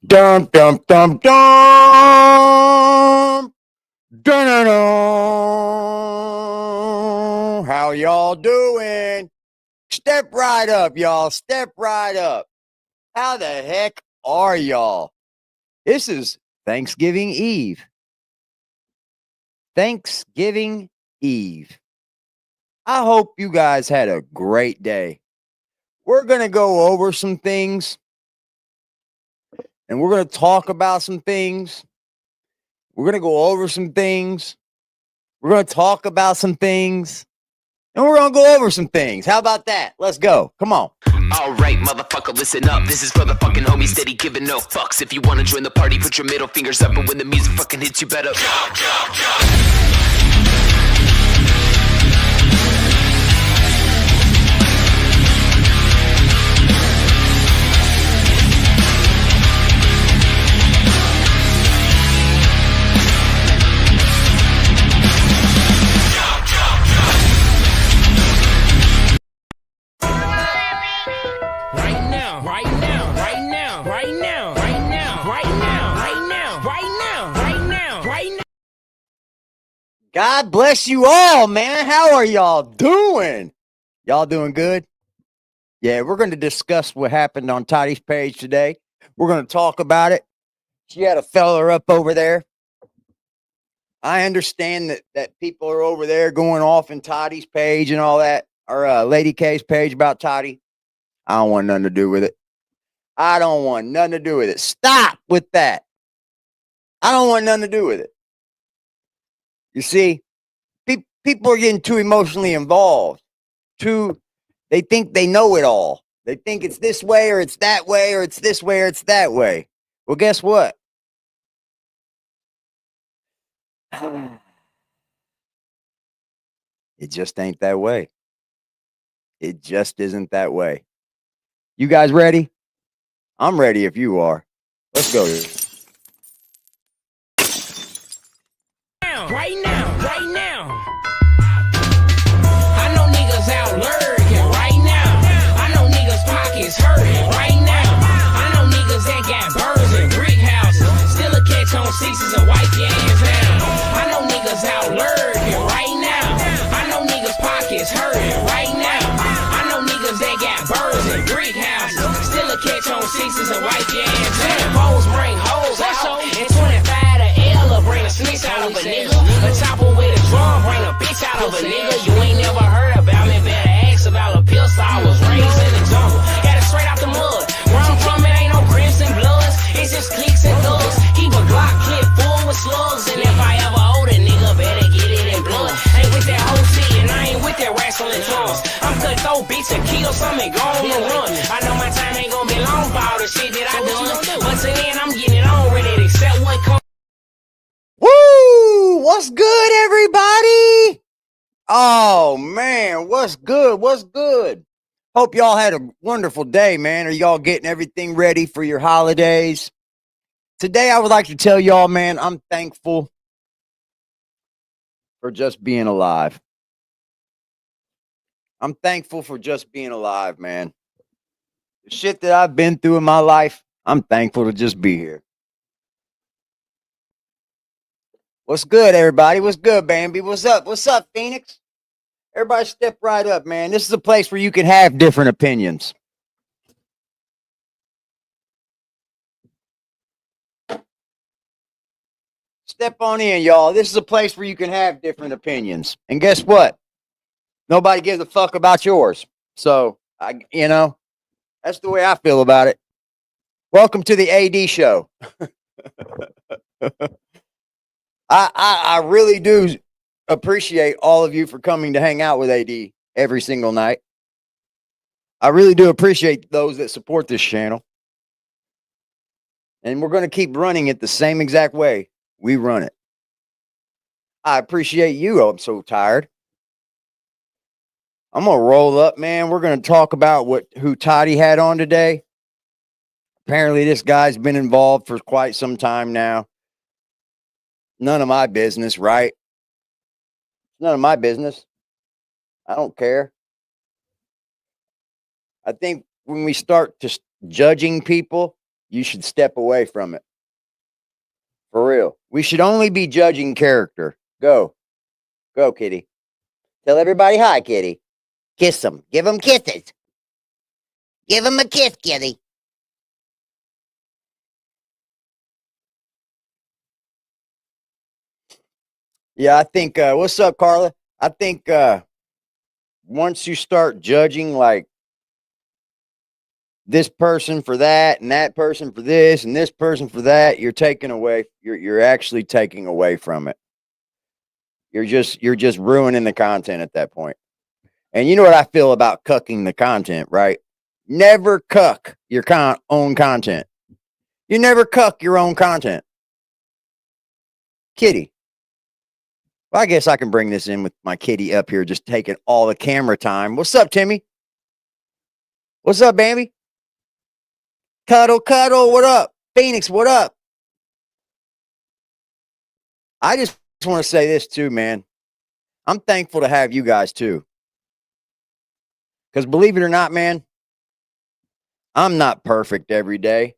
Dum dum dum dum. Dun-dun-dun. How y'all doing? Step right up, y'all. Step right up. How the heck are y'all? This is Thanksgiving Eve. Thanksgiving Eve. I hope you guys had a great day. We're going to go over some things and we're going to talk about some things. We're going to go over some things. We're going to talk about some things. And we're going to go over some things. How about that? Let's go. Come on. Alright, motherfucker, listen up. This is for the fucking homies steady giving no fucks. If you wanna join the party, put your middle fingers up. And when the music fucking hits, you better jump. God bless you all, man. How are y'all doing? Y'all doing good? Yeah, we're going to discuss what happened on Toddy's page today. We're going to talk about it. She had a fella up over there. I understand that people are over there going off in Toddy's page and all that, or Lady K's page about Toddy. I don't want nothing to do with it. I don't want nothing to do with it. Stop with that. I don't want nothing to do with it. You see, people are getting too emotionally involved. They think they know it all. They think it's this way or it's that way or it's this way or it's that way. Well, guess what? It just ain't that way. It just isn't that way. You guys ready? I'm ready if you are. Let's go. Right now. I know niggas out lurking right now. I know niggas pockets hurting right now. I know niggas that got birds and brick houses. Still a catch on sixes and wipe your ass down. I know niggas out lurking right now. I know niggas pockets hurting right now. I know niggas that got birds and brick houses. Still a catch on sixes and wipe your ass down. Hoes bring hoes out and 25 to L bring a snitch out of a nigga. A chopper with a drum bring a bitch out of a nigga. You ain't never heard about me, better ask about a pistol. I was raised in the jungle, got it straight out the mud. Where I'm from, it ain't no crimson bloods, it's just clicks and thugs. Keep a Glock clip full with slugs, and if I ever owe a nigga, better get it in blood. Ain't with that whole shit, and I ain't with that wrestling drums. I'm cut throw bitch and kill something, go on the run. I know my time ain't gonna be long for all the shit that I done, but till then I'm getting it on ready to accept what comes. Woo! What's good, everybody? Oh, man. What's good? What's good? Hope y'all had a wonderful day, man. Are y'all getting everything ready for your holidays? Today, I would like to tell y'all, man, I'm thankful for just being alive. I'm thankful for just being alive, man. The shit that I've been through in my life, I'm thankful to just be here. What's good, everybody? What's good, Bambi? What's up? What's up, Phoenix? Everybody step right up, man. This is a place where you can have different opinions. Step on in, y'all. This is a place where you can have different opinions. And guess what? Nobody gives a fuck about yours. So, that's the way I feel about it. Welcome to the AD show. I really do appreciate all of you for coming to hang out with AD every single night. I really do appreciate those that support this channel. And we're going to keep running it the same exact way we run it. I appreciate you. I'm so tired. I'm going to roll up, man. We're going to talk about who Toddy had on today. Apparently, this guy's been involved for quite some time now. None of my business, right? None of my business. I don't care. I think when we start just judging people you should step away from it. For real. We should only be judging character. Go. Go, kitty. Tell everybody hi, kitty. Kiss them. Give them kisses. Give them a kiss, kitty. Yeah, I think, what's up, Carla? I think once you start judging, like, this person for that and that person for this and this person for that, you're taking away, you're actually taking away from it. You're just ruining the content at that point. And you know what I feel about cucking the content, right? Never cuck your own content. You never cuck your own content. Kitty. Well, I guess I can bring this in with my kitty up here, just taking all the camera time. What's up, Timmy? What's up, Bambi? Cuddle, cuddle. What up? Phoenix, what up? I just want to say this too, man. I'm thankful to have you guys too. Because believe it or not, man, I'm not perfect every day.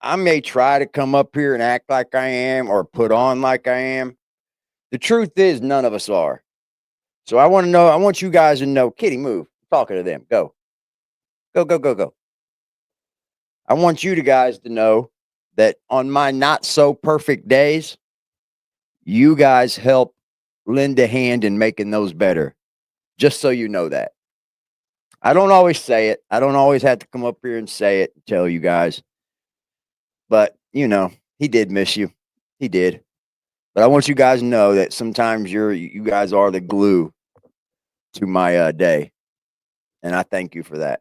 I may try to come up here and act like I am or put on like I am. The truth is, none of us are. So I want you guys to know, Kitty, move. I'm talking to them. Go. Go, go, go, go. I want you guys to know that on my not so perfect days, you guys help lend a hand in making those better. Just so you know that. I don't always say it. I don't always have to come up here and say it and tell you guys. But, you know, he did miss you. He did. But I want you guys to know that sometimes you guys are the glue to my day. And I thank you for that.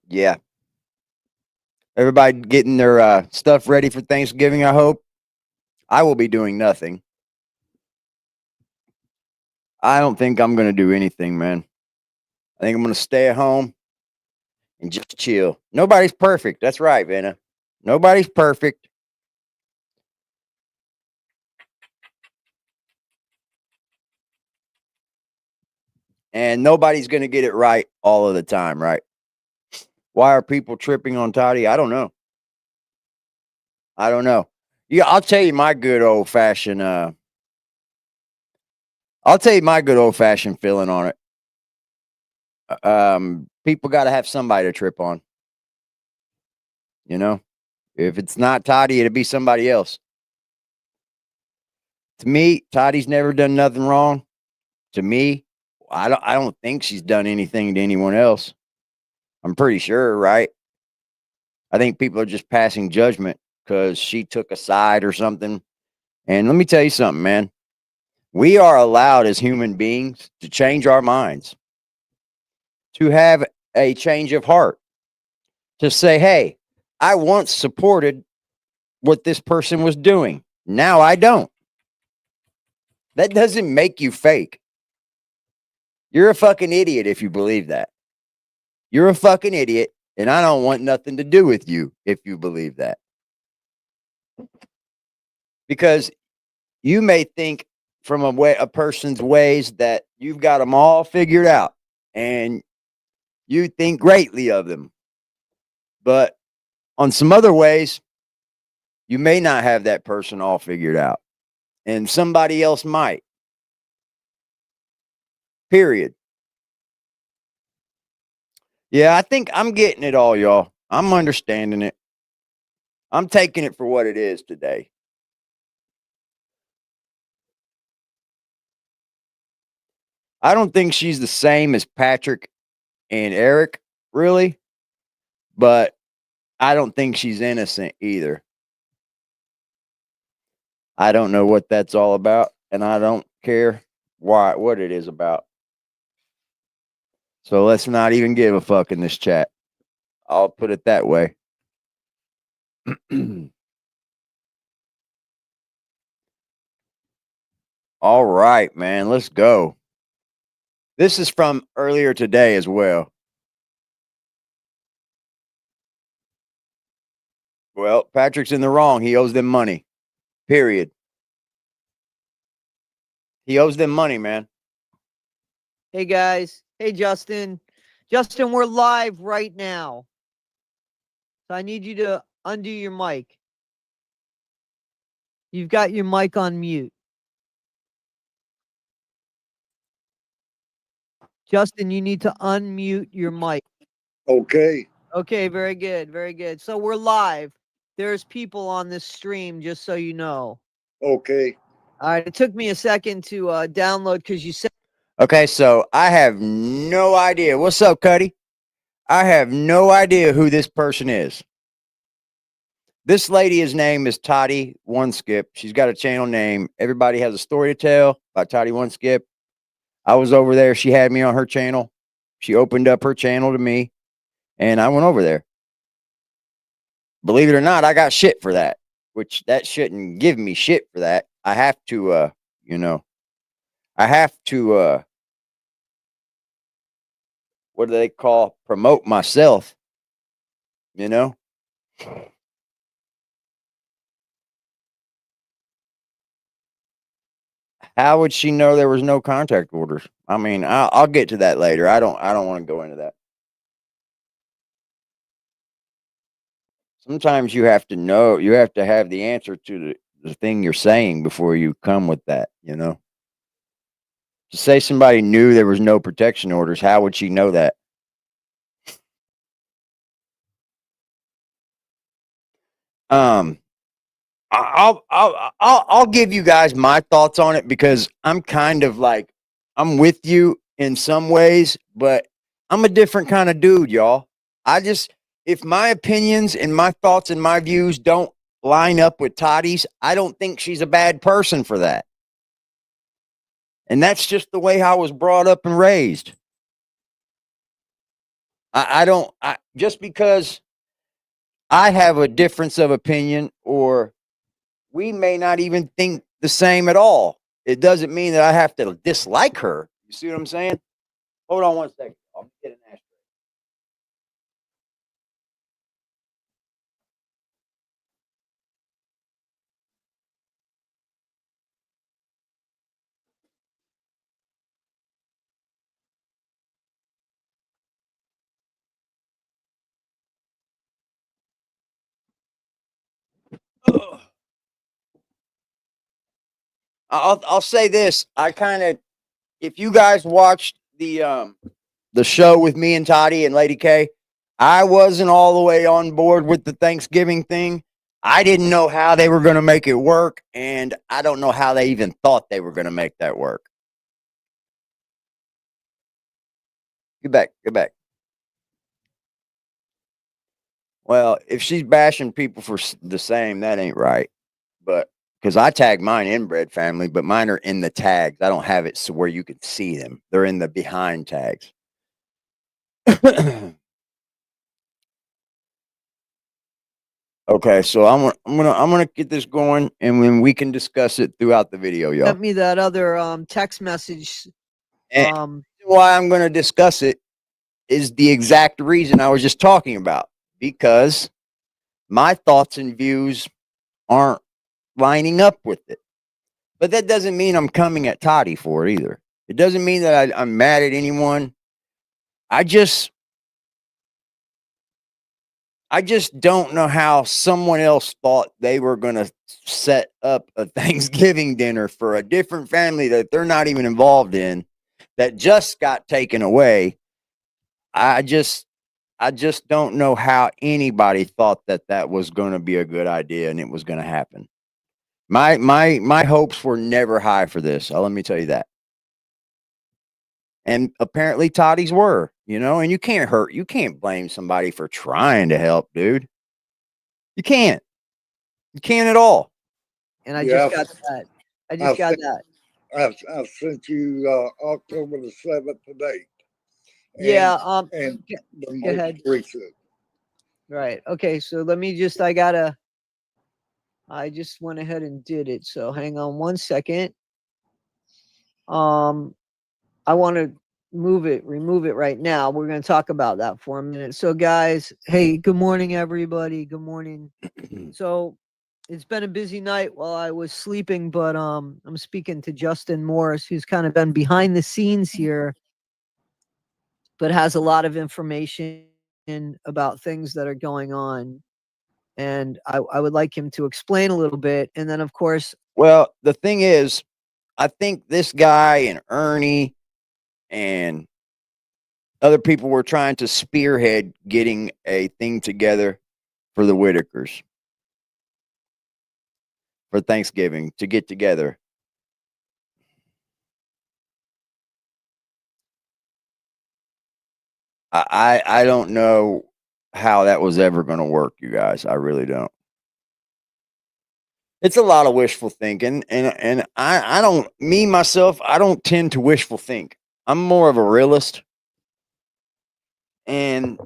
Yeah. Everybody getting their stuff ready for Thanksgiving, I hope. I will be doing nothing. I don't think I'm going to do anything, man. I think I'm going to stay at home and just chill. Nobody's perfect. That's right, Vanna. Nobody's perfect. And nobody's going to get it right all of the time, right? Why are people tripping on Toddy? I don't know. I don't know. Yeah, I'll tell you my good old fashioned feeling on it. People got to have somebody to trip on. You know, if it's not Toddy, it'd be somebody else. To me, Toddy's never done nothing wrong. To me, I don't think she's done anything to anyone else. I'm pretty sure, right? I think people are just passing judgment because she took a side or something. And let me tell you something, man. We are allowed as human beings to change our minds, to have a change of heart, to say, hey, I once supported what this person was doing. Now I don't. That doesn't make you fake. You're a fucking idiot if you believe that. You're a fucking idiot, and I don't want nothing to do with you if you believe that. Because you may think from a person's ways that you've got them all figured out and you think greatly of them. But on some other ways, you may not have that person all figured out, and somebody else might. Period. Yeah, I think I'm getting it all, y'all. I'm understanding it. I'm taking it for what it is today. I don't think she's the same as Patrick and Eric, really, but I don't think she's innocent either. I don't know what that's all about, and I don't care what it is about. So let's not even give a fuck in this chat. I'll put it that way. All right, man, let's go. This is from earlier today as well. Well, Patrick's in the wrong. He owes them money. Period. He owes them money, man. Hey guys. Hey Justin. Justin, we're live right now. So I need you to undo your mic. You've got your mic on mute. Justin, you need to unmute your mic. Okay. Okay, very good, very good. So we're live. There's people on this stream, just so you know. Okay. All right, it took me a second to download because you said. Okay, so I have no idea. What's up, Cuddy? I have no idea who this person is. This lady's name is Toddy One Skip. She's got a channel name. Everybody has a story to tell by Toddy One Skip. I was over there. She had me on her channel. She opened up her channel to me, and I went over there. Believe it or not, I got shit for that, which that shouldn't give me shit for that. I have to, I have to, what do they call, promote myself, you know? How would she know there was no contact orders? I mean, I'll get to that later. I don't want to go into that. Sometimes you have to know, you have to have the answer to the thing you're saying before you come with that, you know? To say somebody knew there was no protection orders, how would she know that? I'll give you guys my thoughts on it because I'm kind of like I'm with you in some ways, but I'm a different kind of dude, y'all. If my opinions and my thoughts and my views don't line up with Toddy's, I don't think she's a bad person for that. And that's just the way I was brought up and raised. Just because I have a difference of opinion or we may not even think the same at all, it doesn't mean that I have to dislike her. You see what I'm saying? Hold on one second. I'll get an ashtray. Ugh. I'll say this. If you guys watched the show with me and Toddy and Lady K, I wasn't all the way on board with the Thanksgiving thing. I didn't know how they were going to make it work, and I don't know how they even thought they were going to make that work. Get back, get back. Well, if she's bashing people for the same, that ain't right. But because I tag mine inbred family, but mine are in the tags. I don't have it so where you can see them. They're in the behind tags. Okay, so I'm gonna get this going, and then we can discuss it throughout the video, y'all. Sent me that other text message. And why I'm gonna discuss it is the exact reason I was just talking about, because my thoughts and views aren't lining up with it. But that doesn't mean I'm coming at Toddy for it either. It doesn't mean that I'm mad at anyone. I just don't know how someone else thought they were going to set up a Thanksgiving dinner for a different family that they're not even involved in, that just got taken away. I just don't know how anybody thought that was going to be a good idea and it was going to happen. My hopes were never high for this. Let me tell you that. And apparently Toddy's were, and you can't blame somebody for trying to help, dude. You can't at all. And I just got that. I've sent you October the 7th to date. Yeah. And go ahead. Recent. Right. Okay. So let me just, I just went ahead and did it. So hang on one second. I want to remove it right now. We're going to talk about that for a minute. So guys, hey, good morning, everybody. Good morning. So it's been a busy night while I was sleeping, but I'm speaking to Justin Morris, who's kind of been behind the scenes here, but has a lot of information about things that are going on. And I would like him to explain a little bit. And then, of course, Well, the thing is, I think this guy and Ernie and other people were trying to spearhead getting a thing together for the Whittakers for Thanksgiving to get together. I don't know how that was ever going to work, you guys. I really don't. It's a lot of wishful thinking, and I don't, me myself, I don't tend to wishful think. I'm more of a realist, and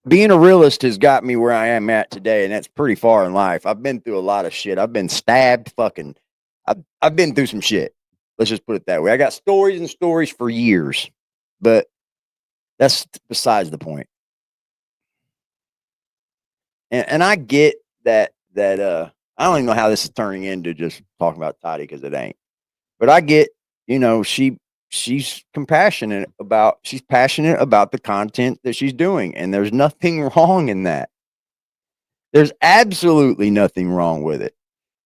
being a realist has got me where I am at today, and that's pretty far in life. I've been through a lot of shit. I've been stabbed, I've been through some shit. Let's just put it that way. I got stories and stories for years, but that's besides the point. And I get that I don't even know how this is turning into just talking about Toddy because it ain't. But I get, she's passionate about the content that she's doing, and there's nothing wrong in that. There's absolutely nothing wrong with it.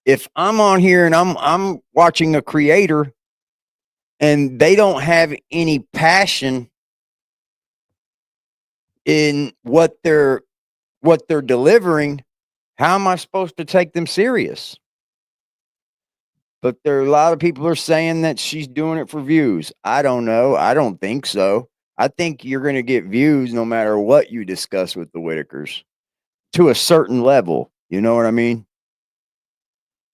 If I'm on here and I'm watching a creator and they don't have any passion in what they're delivering, how am I supposed to take them serious? But there are a lot of people are saying that she's doing it for views. I don't know. I don't think so. I think you're going to get views no matter what you discuss with the Whittakers to a certain level. You know what I mean?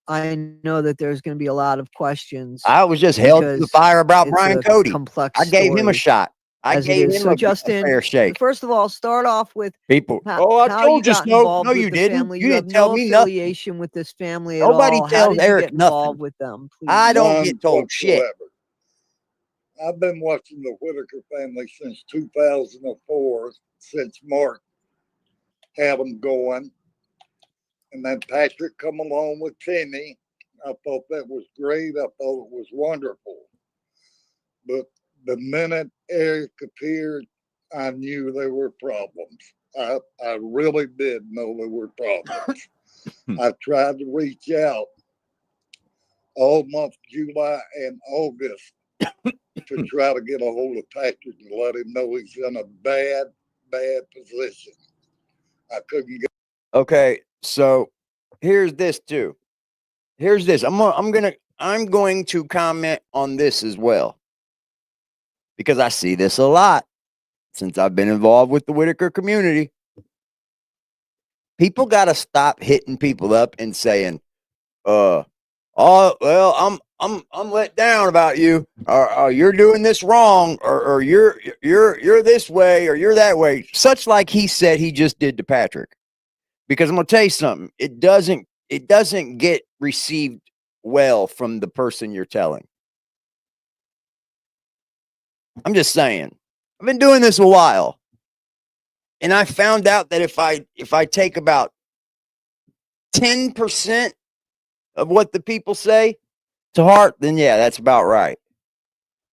I know that there's going to be a lot of questions. I was just held to the because fire about it's Brian a Cody. complex I gave him a story shot. I as it gave is. him So, a Justin, fair shake. first of all, start off with People, how I you told you got so. involved No, with you the didn't. family. You You have didn't tell no me nothing. affiliation with this family at Nobody all. How tells did you Eric get involved nothing. with them? Please. I don't None get told shit. whatsoever. I've been watching the Whittaker family since 2004, since Mark had them going. And then Patrick come along with Timmy. I thought that was great. I thought it was wonderful. But the minute Eric appeared, I knew there were problems. I really did know there were problems. I tried to reach out all month July and August to try to get a hold of Patrick and let him know he's in a bad position. I couldn't get. Okay, so here's this too. Here's this. I'm going to comment on this as well because I see this a lot since I've been involved with the Whittaker community. People got to stop hitting people up and saying, "Oh, well, I'm let down about you, or you're doing this wrong, or you're this way, or you're that way." Such like he said he just did to Patrick. Because I'm gonna tell you something, it doesn't get received well from the person you're telling. I'm just saying. I've been doing this a while. And I found out that if I take about 10% of what the people say to heart, then yeah, that's about right.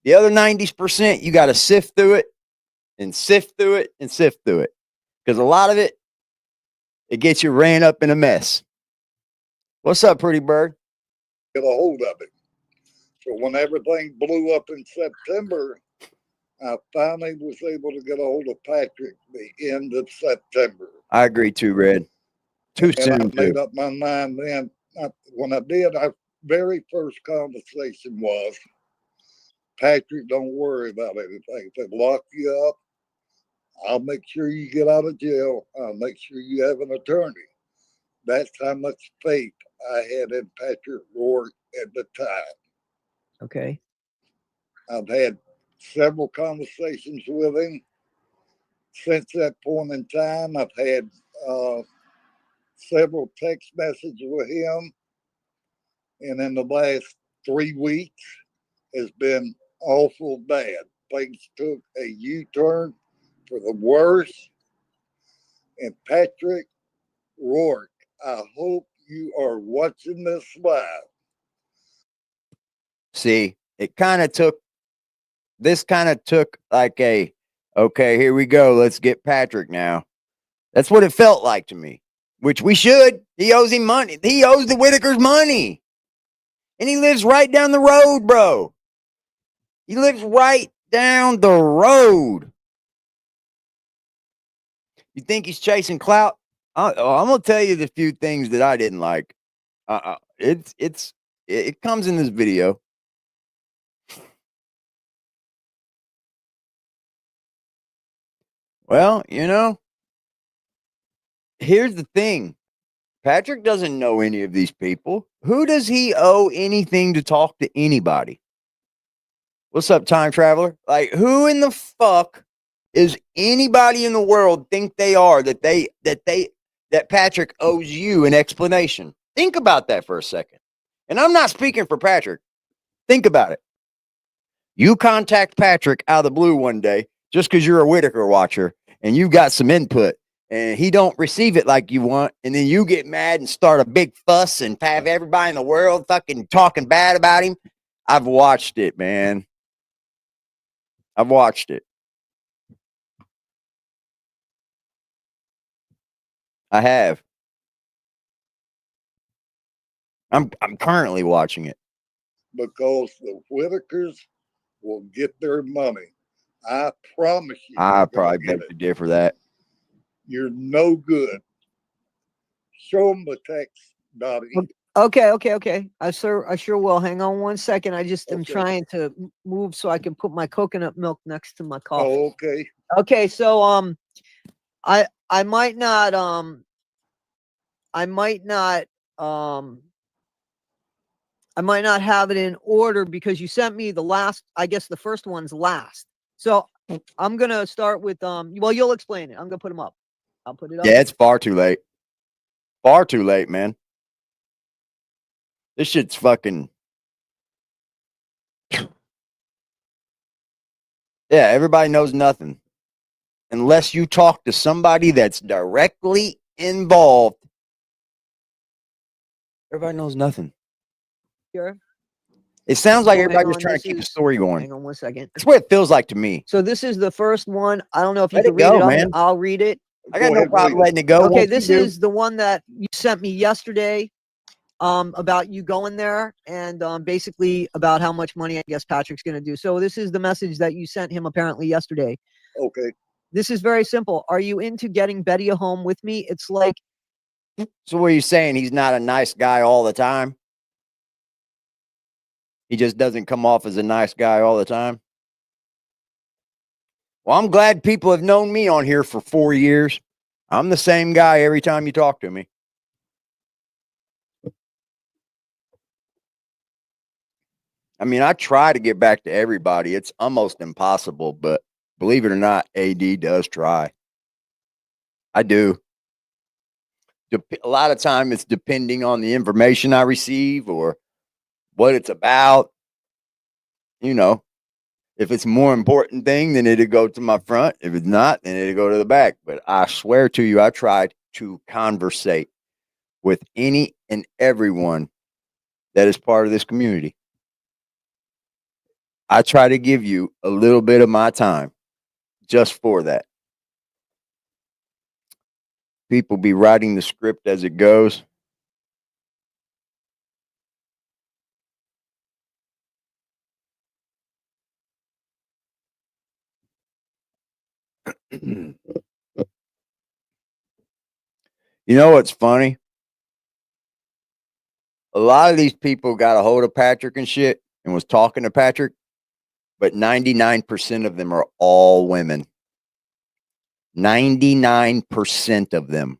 The other 90%, you got to sift through it and sift through it and sift through it. Because a lot of it gets you ran up in a mess. What's up, pretty bird? Get a hold of it. So when everything blew up in September, I finally was able to get a hold of Patrick the end of September. I agree too, Red. Too And soon. I made up my mind then. When I did, our very first conversation was, Patrick, don't worry about anything. If they lock you up, I'll make sure you get out of jail. I'll make sure you have an attorney. That's how much faith I had in Patrick Rourke at the time. Okay. I've had several conversations with him since that point in time. I've had several text messages with him. And in the last 3 weeks has been awful bad. Things took a U-turn for the worse. And Patrick Rourke, I hope you are watching this live. See, this kind of took like a Okay, here we go. Let's get Patrick now. That's what it felt like to me, which we should. He owes him money. He owes the Whittakers money. And he lives right down the road, bro. He lives right down the road. You think he's chasing clout? I'm going to tell you the few things that I didn't like. It comes in this video. Well, you know, here's the thing. Patrick doesn't know any of these people. Who does he owe anything to talk to anybody? What's up, time traveler? Like, who in the fuck is anybody in the world think they are that Patrick owes you an explanation? Think about that for a second. And I'm not speaking for Patrick. Think about it. You contact Patrick out of the blue one day just because you're a Whittaker watcher and you got some input and he don't receive it like you want, and then you get mad and start a big fuss and have everybody in the world fucking talking bad about him. I've watched it, man. I've watched it. I have. I'm currently watching it. Because the Whittakers will get their money. I promise you. I probably beg to differ that. You're no good. Show them the text, Dottie. Okay. I sure will. Hang on one second. I just am Okay. trying to move so I can put my coconut milk next to my coffee. Oh, okay. Okay, so I might not have it in order because you sent me the last, I guess the first one's last. So I'm gonna start with well, you'll explain it. I'm gonna put them up. I'll put it up. Yeah, it's far too late. Far too late, man. This shit's fucking. Yeah, everybody knows nothing. Unless you talk to somebody that's directly involved. Everybody knows nothing. Sure. It sounds like Oh, hang everybody's on, trying to this keep the is- story going. Hang on one second. That's what it feels like to me. So this is the first one. I don't know if you Let can it read go, it. man. I'll read it. I got Go no ahead, problem read it. letting it go. Okay, Once this you do- is the one that you sent me yesterday about you going there and basically about how much money I guess Patrick's going to do. So this is the message that you sent him apparently yesterday. Okay. This is very simple. Are you into getting Betty a home with me? It's like, So what are you saying? He's not a nice guy all the time? He just doesn't come off as a nice guy all the time? Well, I'm glad people have known me on here for 4 years. I'm the same guy every time you talk to me. I mean, I try to get back to everybody. It's almost impossible, but believe it or not, AD does try. I do. A lot of time it's depending on the information I receive or what it's about. You know, if it's a more important thing, then it'll go to my front. If it's not, then it'll go to the back. But I swear to you, I tried to conversate with any and everyone that is part of this community. I try to give you a little bit of my time just for that. People be writing the script as it goes. You know what's funny? A lot of these people got a hold of Patrick and shit and was talking to Patrick, but 99% of them are all women. 99% of them,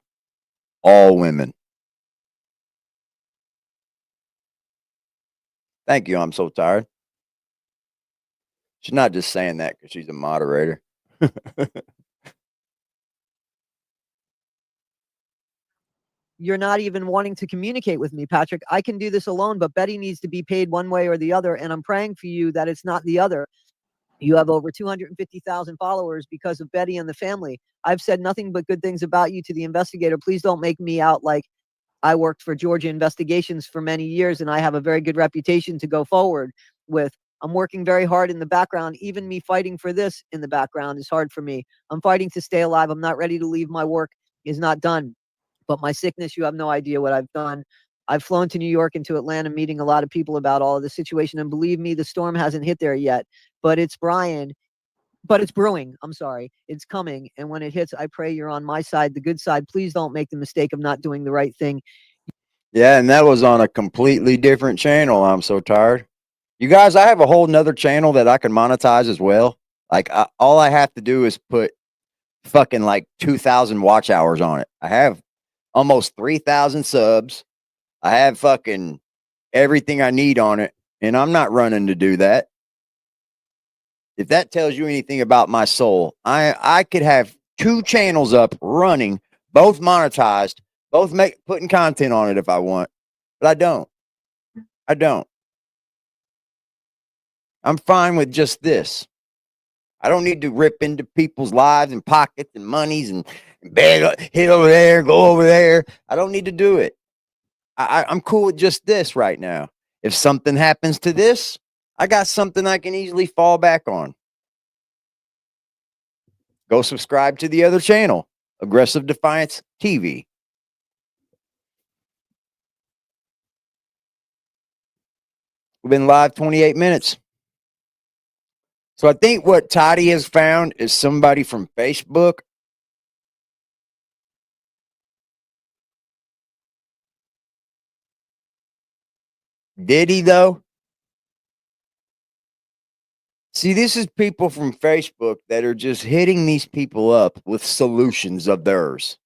all women. Thank you. I'm so tired. She's not just saying that because she's a moderator. you're not even wanting to communicate with me, Patrick. I can do this alone, but Betty needs to be paid one way or the other. And I'm praying for you that it's not the other. You have over 250,000 followers because of Betty and the family. I've said nothing but good things about you to the investigator. Please don't make me out like I worked for Georgia Investigations for many years and I have a very good reputation to go forward with. I'm working very hard in the background. Even me fighting for this in the background is hard for me. I'm fighting to stay alive. I'm not ready to leave. My work is not done. But my sickness, you have no idea what I've done. I've flown to New York and to Atlanta, meeting a lot of people about all of the situation. And believe me, the storm hasn't hit there yet. But it's brewing. I'm sorry. It's coming. And when it hits, I pray you're on my side, the good side. Please don't make the mistake of not doing the right thing. Yeah, and that was on a completely different channel. I'm so tired. You guys, I have a whole nother channel that I can monetize as well. Like, all I have to do is put fucking like 2,000 watch hours on it. I have almost 3,000 subs. I have fucking everything I need on it, and I'm not running to do that. If that tells you anything about my soul, I could have 2 channels up running, both monetized, both putting content on it if I want, but I don't. I'm fine with just this. I don't need to rip into people's lives and pockets and monies and beg, hit over there, go over there. I don't need to do it. I'm cool with just this right now. If something happens to this, I got something I can easily fall back on. Go subscribe to the other channel, Aggressive Defiance TV. We've been live 28 minutes. So I think what Toddy has found is somebody from Facebook. Did he, though? See, this is people from Facebook that are just hitting these people up with solutions of theirs.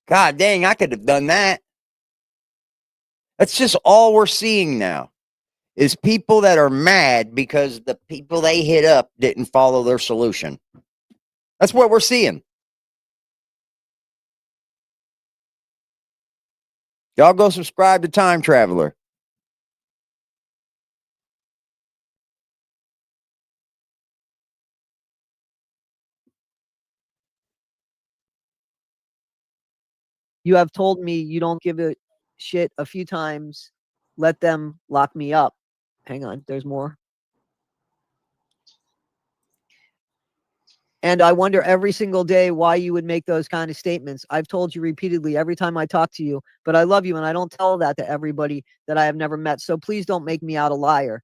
God dang, I could have done that. That's just all we're seeing now is people that are mad because the people they hit up didn't follow their solution. That's what we're seeing. Y'all go subscribe to Time Traveler. You have told me you don't give a shit a few times. Let them lock me up. Hang on, there's more. And I wonder every single day why you would make those kind of statements. I've told you repeatedly every time I talk to you, but I love you and I don't tell that to everybody that I have never met. So please don't make me out a liar.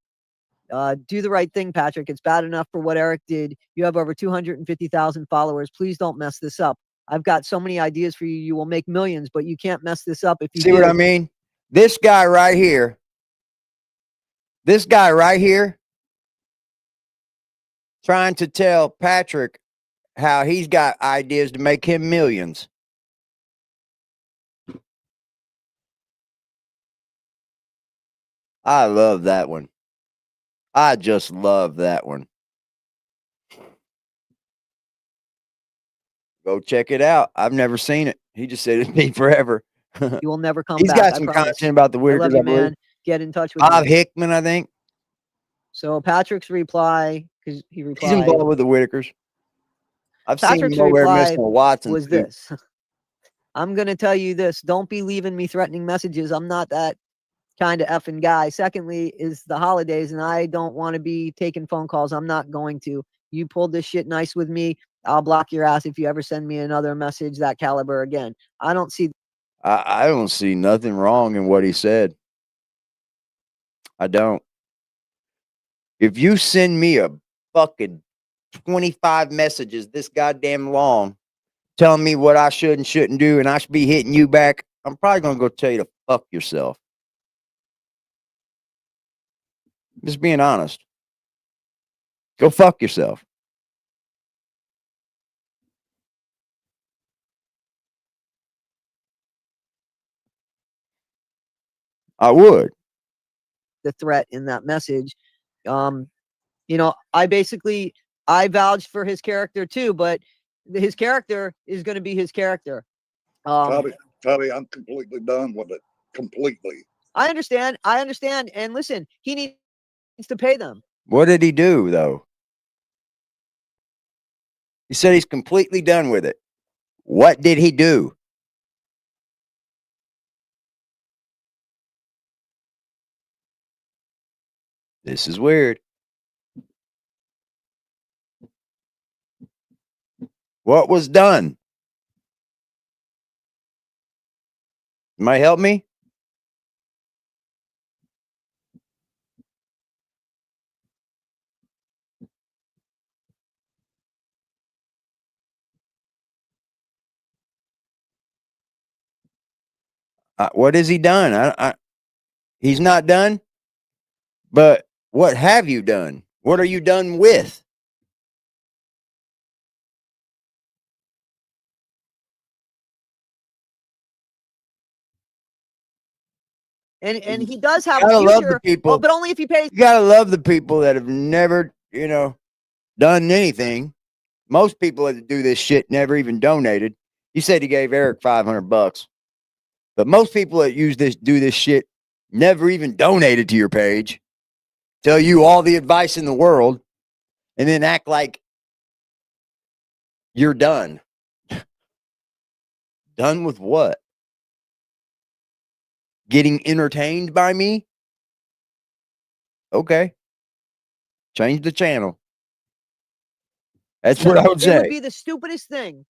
Do the right thing, Patrick. It's bad enough for what Eric did. You have over 250,000 followers. Please don't mess this up. I've got so many ideas for you. You will make millions, but you can't mess this up if you See what I mean? This guy right here, trying to tell Patrick how he's got ideas to make him millions. I love that one. I just love that one. Go check it out. I've never seen it. He just said it'd be forever. You will never come He's back. got some content about the I Whittakers. love you, man. Get in touch with Bob me. Hickman, I think. So Patrick's reply, because he replied. He's involved with the Whittakers. I've Patrick's seen him nowhere reply missing a Watson was this. I'm going to tell you this. Don't be leaving me threatening messages. I'm not that kind of effing guy. Secondly, is the holidays, and I don't want to be taking phone calls. I'm not going to. You pulled this shit nice with me. I'll block your ass if you ever send me another message that caliber again. I don't see nothing wrong in what he said. I don't. If you send me a fucking 25 messages this goddamn long telling me what I should and shouldn't do and I should be hitting you back, I'm probably going to go tell you to fuck yourself. Just being honest. Go fuck yourself. I would. the threat in that message. You know, I vouched for his character too, but his character is going to be his character. Toddy, I'm completely done with it. Completely. I understand. And listen, he needs to pay them. What did he do, though? He said he's completely done with it. What did he do? This is weird. What was done? Might help me? What has he done? He's not done. But what have you done? What are you done with? And he does have a Gotta love the future, people. but only if he pays. You gotta love the people that have never, done anything. Most people that do this shit never even donated. You said he gave Eric $500, but most people that do this shit never even donated to your page. Tell you all the advice in the world, and then act like you're done. Done with what? Getting entertained by me? Okay. Change the channel. That's what I would It would say. be the stupidest thing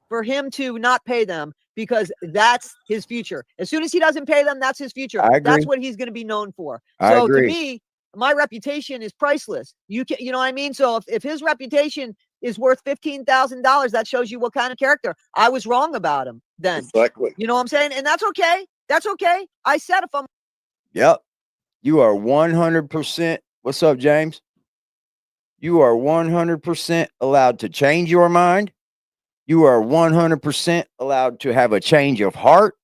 for him to not pay them, because that's his future. As soon as he doesn't pay them, that's his future. I agree. That's what he's going to be known for. I So to agree. me, my reputation is priceless. You know what I mean? So if his reputation is worth $15,000, that shows you what kind of character. I was wrong about him then. Exactly. You know what I'm saying? And that's okay. That's okay. I said if I'm Yep. You are 100%. What's up, James? You are 100% allowed to change your mind. You are 100% allowed to have a change of heart.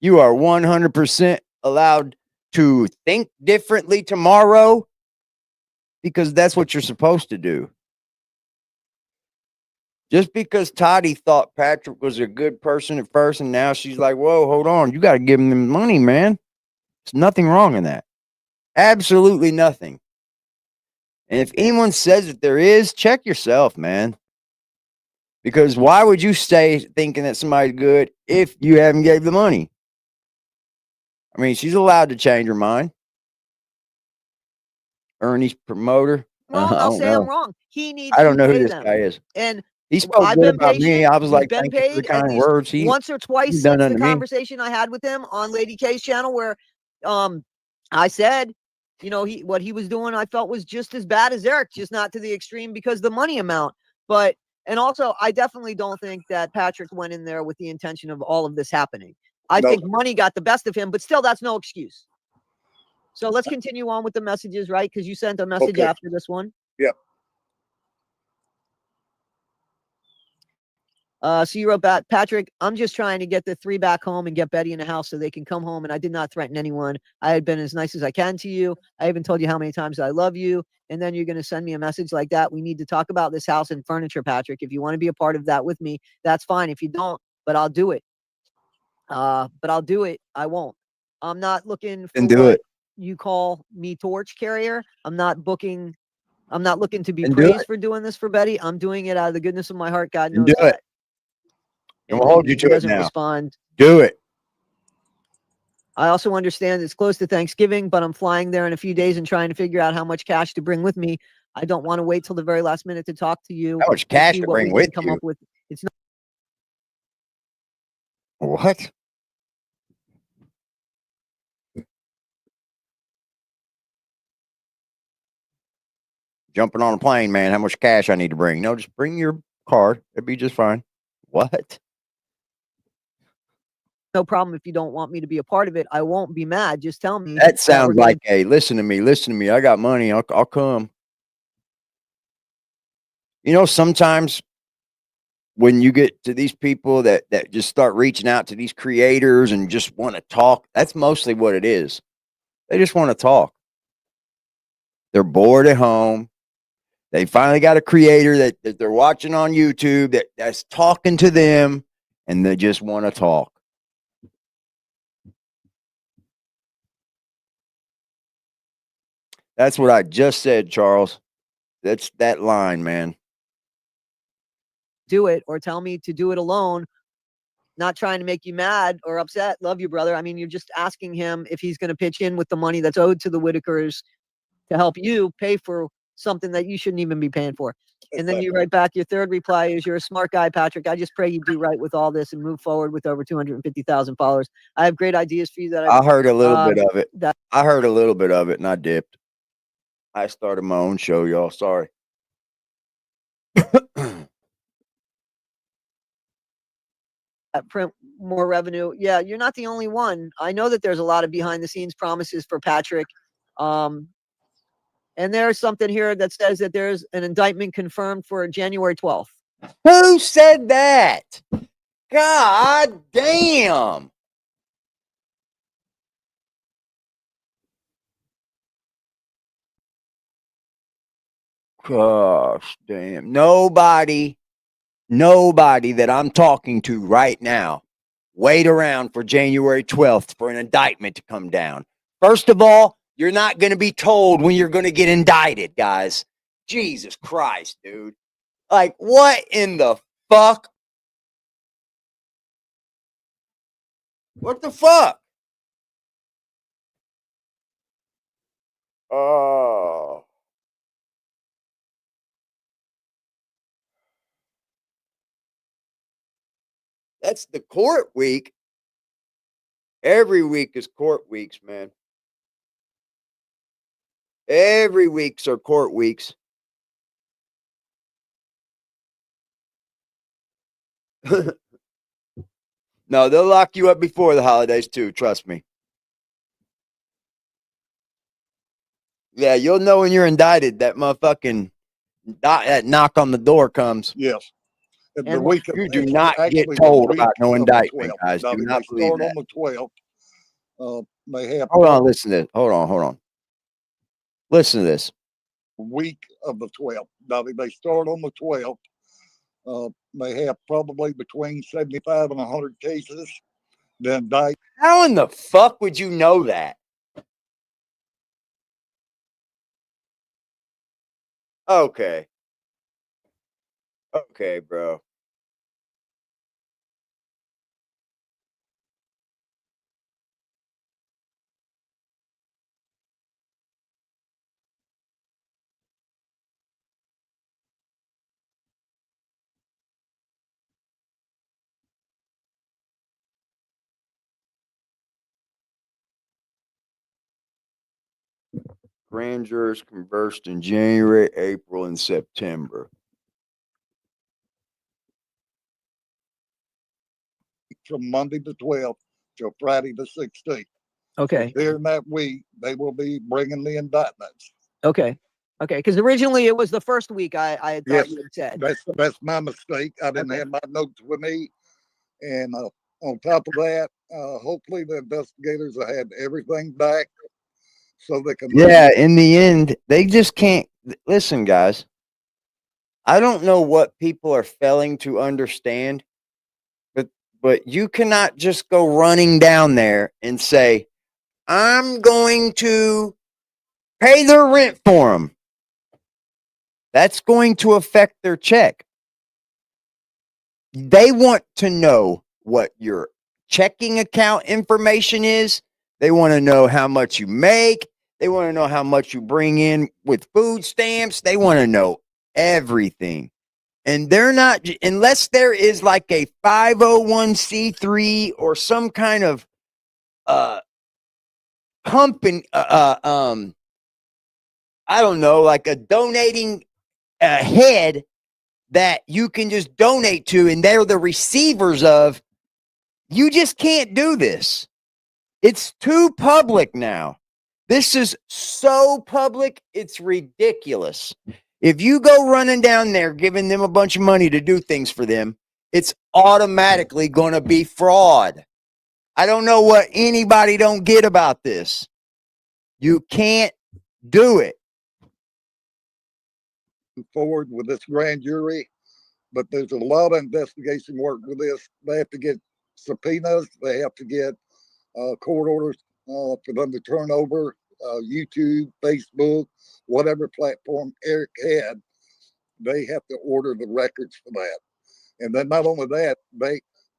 You are 100% allowed to think differently tomorrow, because that's what you're supposed to do. Just because Toddy thought Patrick was a good person at first, and now she's like, whoa, hold on. You got to give him the money, man. There's nothing wrong in that. Absolutely nothing. And if anyone says that there is, check yourself, man. Because why would you stay thinking that somebody's good if you haven't gave the money? I mean, she's allowed to change her mind. Ernie's promoter. wrong, I I'll don't say I'm know. wrong. He needs I don't to know who pay this them. guy is. And He spoke I've good been about me. patient. I was He's like, been thank you for the paid at kind least words. once or twice he's done since unto the me. conversation I had with him on Lady K's channel, where I said, what he was doing, I felt was just as bad as Eric, just not to the extreme because the money amount. But and also, I definitely don't think that Patrick went in there with the intention of all of this happening. I think money got the best of him, but still, that's no excuse. So let's continue on with the messages, right? Because you sent a message after this one. Yep. So you wrote back, Patrick, I'm just trying to get the 3 back home and get Betty in the house so they can come home. And I did not threaten anyone. I had been as nice as I can to you. I even told you how many times I love you. And then you're going to send me a message like that. We need to talk about this house and furniture, Patrick. If you want to be a part of that with me, that's fine. If you don't, but I'll do it. But I'll do it. I won't. I'm not looking for what you call me torch carrier. I'm not looking to be praised for doing this for Betty. I'm doing it out of the goodness of my heart. God knows that. And we'll hold you to it now. Respond. Do it. I also understand it's close to Thanksgiving, but I'm flying there in a few days and trying to figure out how much cash to bring with me. I don't want to wait till the very last minute to talk to you. How much cash to bring with you? Up with. It's not. What? Jumping on a plane, man. How much cash I need to bring? No, just bring your card. It'd be just fine. What? No problem if you don't want me to be a part of it. I won't be mad. Just tell me. That sounds like, hey, listen to me. I got money. I'll come. Sometimes when you get to these people that just start reaching out to these creators and just want to talk, that's mostly what it is. They just want to talk. They're bored at home. They finally got a creator that they're watching on YouTube that's talking to them, and they just want to talk. That's what I just said, Charles. That's that line, man. Do it or tell me to do it alone. Not trying to make you mad or upset. Love you, brother. I mean, you're just asking him if he's going to pitch in with the money that's owed to the Whittakers to help you pay for something that you shouldn't even be paying for. And then you Exactly. write back, your third reply is, you're a smart guy, Patrick. I just pray you do right with all this and move forward with over 250,000 followers. I have great ideas for you that I heard a little bit of it. that I heard a little bit of it and I dipped. I started my own show, y'all. Sorry. print more revenue. Yeah, you're not the only one. I know that there's a lot of behind the scenes promises for Patrick. And there's something here that says that there's an indictment confirmed for January 12th. Who said that? God damn. Gosh damn. Nobody that I'm talking to right now wait around for January 12th for an indictment to come down. First of all, you're not going to be told when you're going to get indicted, guys. Jesus Christ, dude. Like, what in the fuck? What the fuck? Oh. That's the court week. Every week is court weeks, man. Every weeks are court weeks. No, they'll lock you up before the holidays too. Trust me. Yeah, you'll know when you're indicted. That motherfucking that knock on the door comes. Yes. And The week of, You do not get actually, the told week about no of the indictment, 12th. guys. Now, Do they not believe start that. on the 12th. They have Hold on, listen to this. Hold on. Listen to this. week of the 12th. Now, they start on the 12th. They have probably between 75 and 100 cases. Then indict. How in the fuck would you know that? Okay. Okay, bro. Grand jurors conversed in January, April, and September. From Monday the 12th till Friday the 16th. okay, During that week, they will be bringing the indictments. okay, because originally it was the first week. I thought Yes, you had said. that's my mistake. I didn't Okay. have my notes with me. And on top of that, hopefully the investigators will have everything back so they can. Yeah, in the end, they just can't listen, guys. I don't know what people are failing to understand, but you cannot just go running down there and say, I'm going to pay their rent for them. That's going to affect their check. They want to know what your checking account information is. They want to know how much you make. They want to know how much you bring in with food stamps. They want to know everything. And they're not, unless there is like a 501c3 or some kind of company, I don't know, like a donating head that you can just donate to and they're the receivers of, you just can't do this. It's too public now. This is so public, it's ridiculous. If you go running down there giving them a bunch of money to do things for them, it's automatically going to be fraud. I don't know what anybody don't get about this. You can't do it. Forward with this grand jury, but there's a lot of investigation work with this. They have to get subpoenas. They have to get court orders for them to turn over YouTube, Facebook, whatever platform Eric had. They have to order the records for that. And then not only that,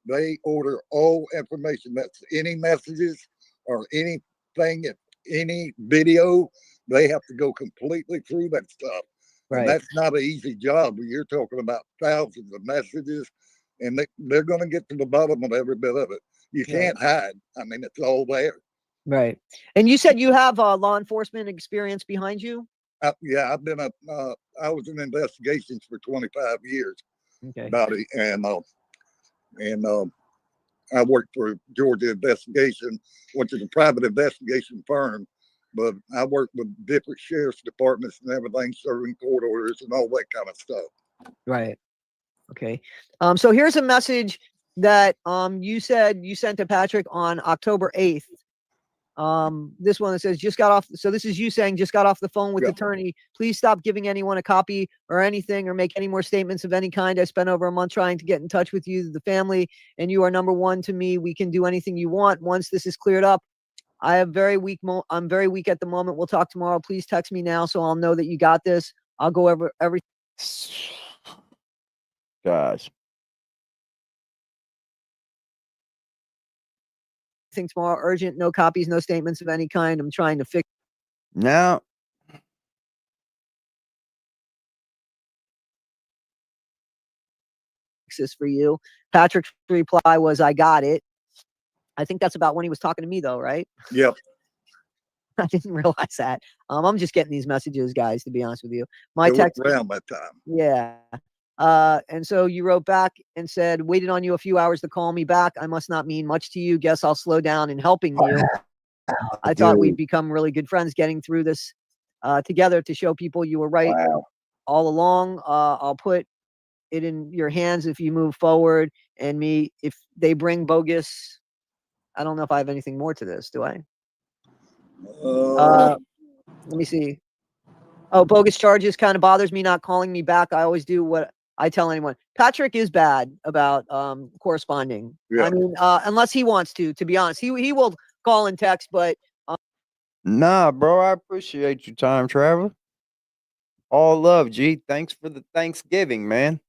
they order all information. That's any messages or anything, any video they have to go completely through that stuff. And Right. that's not an easy job. You're talking about thousands of messages, and they're going to get to the bottom of every bit of it. You can't hide. I mean, it's all there. Right. And you said you have law enforcement experience behind you? Yeah, I've been I was in investigations for 25 years, Okay. about it, and I worked for Georgia Investigation, which is a private investigation firm, but I worked with different sheriff's departments and everything, serving court orders and all that kind of stuff. Right. Okay. So here's a message that you said you sent to Patrick on October 8th. This one that says, just got off. So this is you saying, just got off the phone with Yeah. attorney. Please stop giving anyone a copy or anything or make any more statements of any kind. I spent over a month trying to get in touch with you, the family, and you are number one to me. We can do anything you want. Once this is cleared up, I have very weak. I'm very weak at the moment. We'll talk tomorrow. Please text me now so I'll know that you got this. I'll go over everything Guys, tomorrow. Urgent. No copies, no statements of any kind. I'm trying to fix now this for you. Patrick's reply was, I got it. I think that's about when he was talking to me, though, right? Yep. I didn't realize that. I'm just getting these messages, guys, to be honest with you. My It was text, around that time. yeah. And so you wrote back and said, waited on you a few hours to call me back. I must not mean much to you. Guess I'll slow down in helping you. I thought we'd become really good friends getting through this together to show people you were right wow. all along. I'll put it in your hands if you move forward, and me if they bring bogus. I don't know if I have anything more to this. Do I? Let me see. Oh, bogus charges kind of bothers me, not calling me back. I always do what I tell anyone. Patrick is bad about corresponding. Yeah. I mean, unless he wants to be honest. He will call and text, but Nah, bro, I appreciate your time traveler. All love, G. Thanks for the Thanksgiving, man.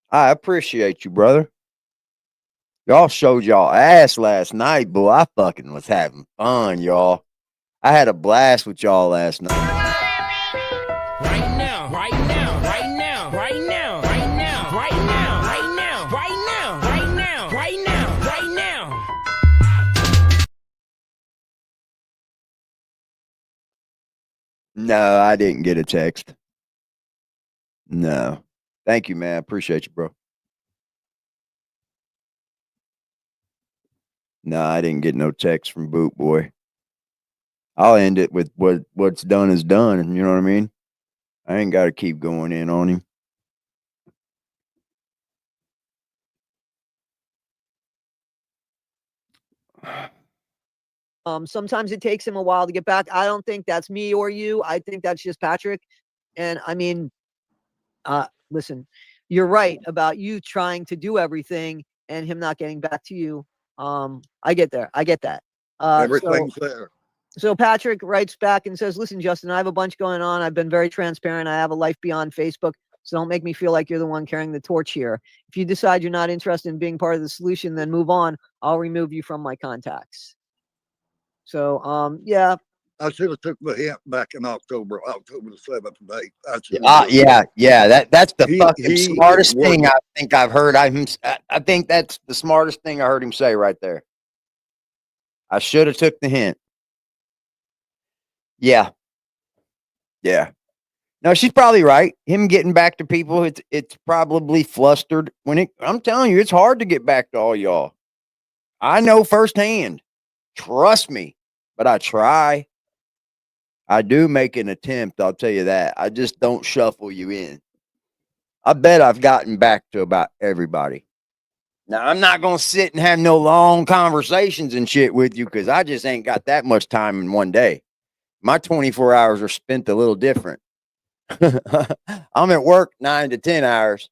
I appreciate you, brother. Y'all showed y'all ass last night, boy. I fucking was having fun, y'all. I had a blast with y'all last night. Right now, right now, right now, right now, right now, right now, right now, right now, right now, right now, right now. No, I didn't get a text. No. Thank you, man. Appreciate you, bro. No, I didn't get no text from Boot Boy. I'll end it with what's done is done. You know what I mean? I ain't got to keep going in on him. sometimes it takes him a while to get back. I don't think that's me or you. I think that's just Patrick. And I mean, listen, you're right about you trying to do everything and him not getting back to you. I get there. I get that. Everything's there. So Patrick writes back and says, listen, Justin, I have a bunch going on. I've been very transparent. I have a life beyond Facebook. So don't make me feel like you're the one carrying the torch here. If you decide you're not interested in being part of the solution, then move on. I'll remove you from my contacts. So, yeah. I should have took the hint back in October the 7th and 8th. Yeah. That's the fucking he smartest was thing I think I've heard. I think that's the smartest thing I heard him say right there. I should have took the hint. Yeah. No, she's probably right. Him getting back to people, it's probably flustered. I'm telling you, it's hard to get back to all y'all. I know firsthand. Trust me, but I try. I do make an attempt, I'll tell you that. I just don't shuffle you in. I bet I've gotten back to about everybody. Now, I'm not going to sit and have no long conversations and shit with you because I just ain't got that much time in one day. My 24 hours are spent a little different. I'm at work 9 to 10 hours.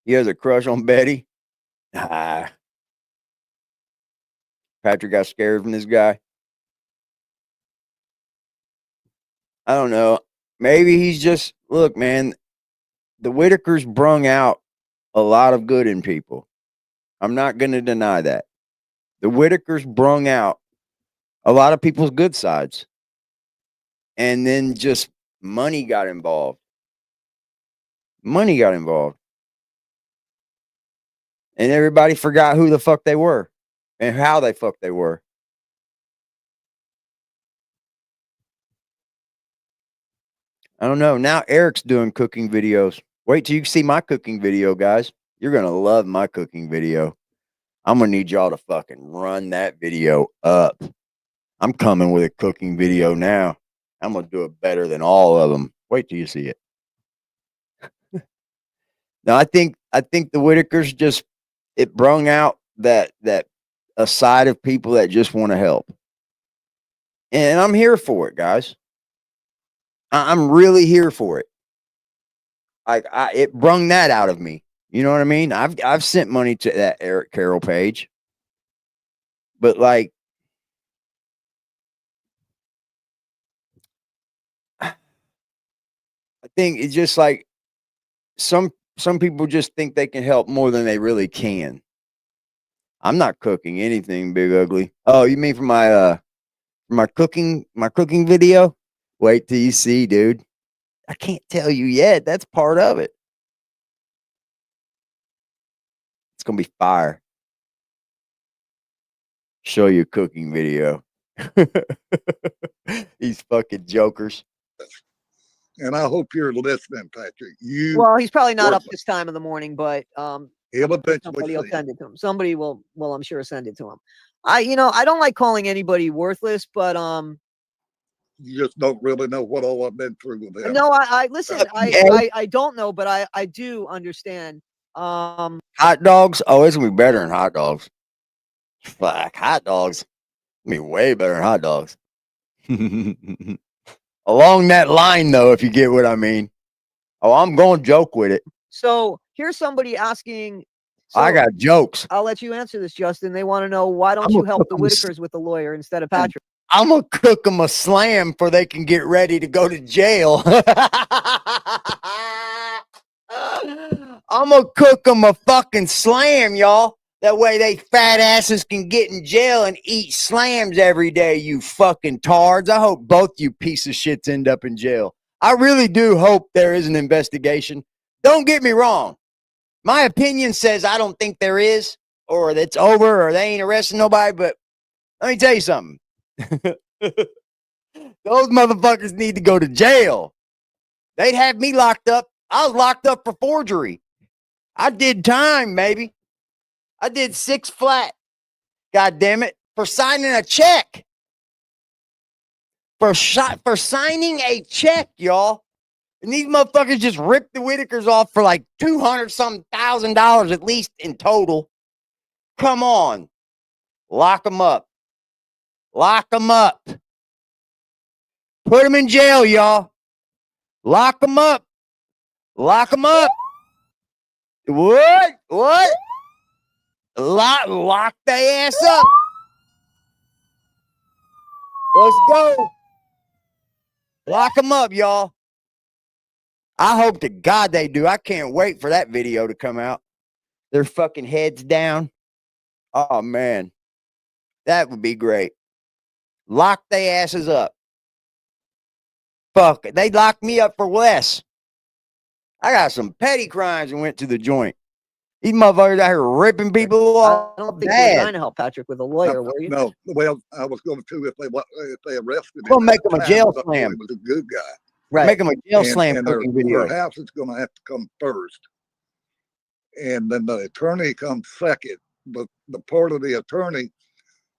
You has a crush on Betty? Patrick got scared from this guy. I don't know. Maybe he's just, look, man, the Whittakers brung out a lot of good in people. I'm not going to deny that. The Whittakers brung out a lot of people's good sides. And then just money got involved. Money got involved. And everybody forgot who the fuck they were and how they fuck they were. I don't know. Now Eric's doing cooking videos. Wait till you see my cooking video, guys. You're going to love my cooking video. I'm going to need y'all to fucking run that video up. I'm coming with a cooking video now. I'm going to do it better than all of them. Wait till you see it. Now, I think the Whittakers just, it brung out that a side of people that just want to help. And I'm here for it, guys. I'm really here for it. It brung that out of me. You know what I mean? I've sent money to that Eric Carroll page. But like, I think it's just like some people just think they can help more than they really can. I'm not cooking anything, Big Ugly. Oh, you mean for my cooking video? Wait till you see, dude. I can't tell you yet. That's part of it. It's gonna be fire. Show you a cooking video. These fucking jokers. And I hope you're listening, Patrick. Well, he's probably not up this time of the morning, but he'll eventually somebody will see. send it to him. Somebody will, I'm sure, send it to him. I don't like calling anybody worthless, but You just don't really know what all I've been through with him. no, I listen. I don't know, but I do understand. Hot dogs? Oh, it's gonna be better than hot dogs. Fuck, hot dogs. Gonna be way better than hot dogs. Along that line, though, if you get what I mean. Oh, I'm going to joke with it. So here's somebody asking. I got jokes. I'll let you answer this, Justin. They want to know, why don't you help the Whittakers with the lawyer instead of Patrick? I'm going to cook them a slam for they can get ready to go to jail. I'm going to cook them a fucking slam, y'all. That way they fat asses can get in jail and eat slams every day, you fucking tards. I hope both you piece of shits end up in jail. I really do hope there is an investigation. Don't get me wrong. My opinion says I don't think there is, or that it's over, or they ain't arresting nobody, but let me tell you something. Those motherfuckers need to go to jail. They'd have me locked up. I was locked up for forgery. I did time, baby. I did 6 flat. God damn it. For signing a check. For signing a check, y'all. And these motherfuckers just ripped the Whittakers off for like $200,000 at least in total. Come on. Lock them up. Lock them up. Put them in jail, y'all. Lock them up. Lock them up. What? Lock their ass up. Let's go. Lock them up, y'all. I hope to God they do. I can't wait for that video to come out. Their fucking heads down. Oh, man. That would be great. Lock their asses up. Fuck it. They locked me up for less. I got some petty crimes and went to the joint. These motherfuckers out here ripping people off. I don't think you were trying to help Patrick with a lawyer, were you? No. Well, I was going to if they arrested him. We'll make them a jail slam. He was a good guy. Right. Make them a jail slam and cooking video. Their house is going to have to come first. And then the attorney comes second. But the part of the attorney,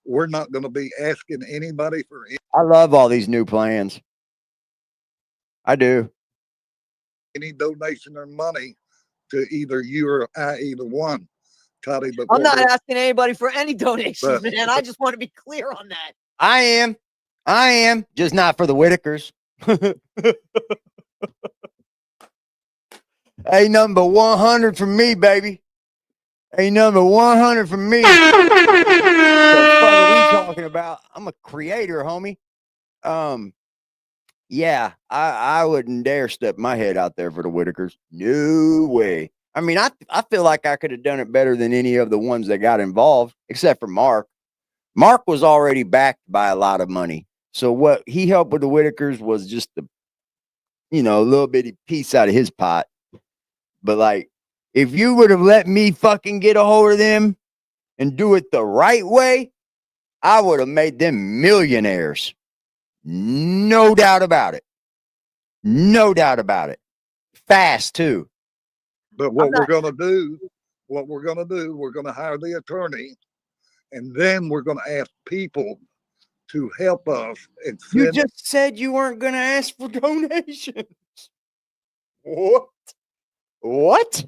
we're not going to be asking anybody for I love all these new plans. I do. any donation or money to either you or I, either one. Toddy, but I'm not asking anybody for any donations, man. I just want to be clear on that. I am. Just not for the Whittakers. Ain't nothing but 100 from me, baby. Ain't nothing but 100 from me. What the fuck are we talking about? I'm a creator, homie. Yeah, I wouldn't dare step my head out there for the Whittakers. No way. I mean, I feel like I could have done it better than any of the ones that got involved, except for Mark. Mark was already backed by a lot of money. So what he helped with the Whittakers was just a little bitty piece out of his pot. But like, if you would have let me fucking get a hold of them and do it the right way, I would have made them millionaires. No doubt about it. No doubt about it. Fast too. But what we're going to do, we're going to hire the attorney, and then we're going to ask people to help us. And You just said you weren't going to ask for donations. What? What?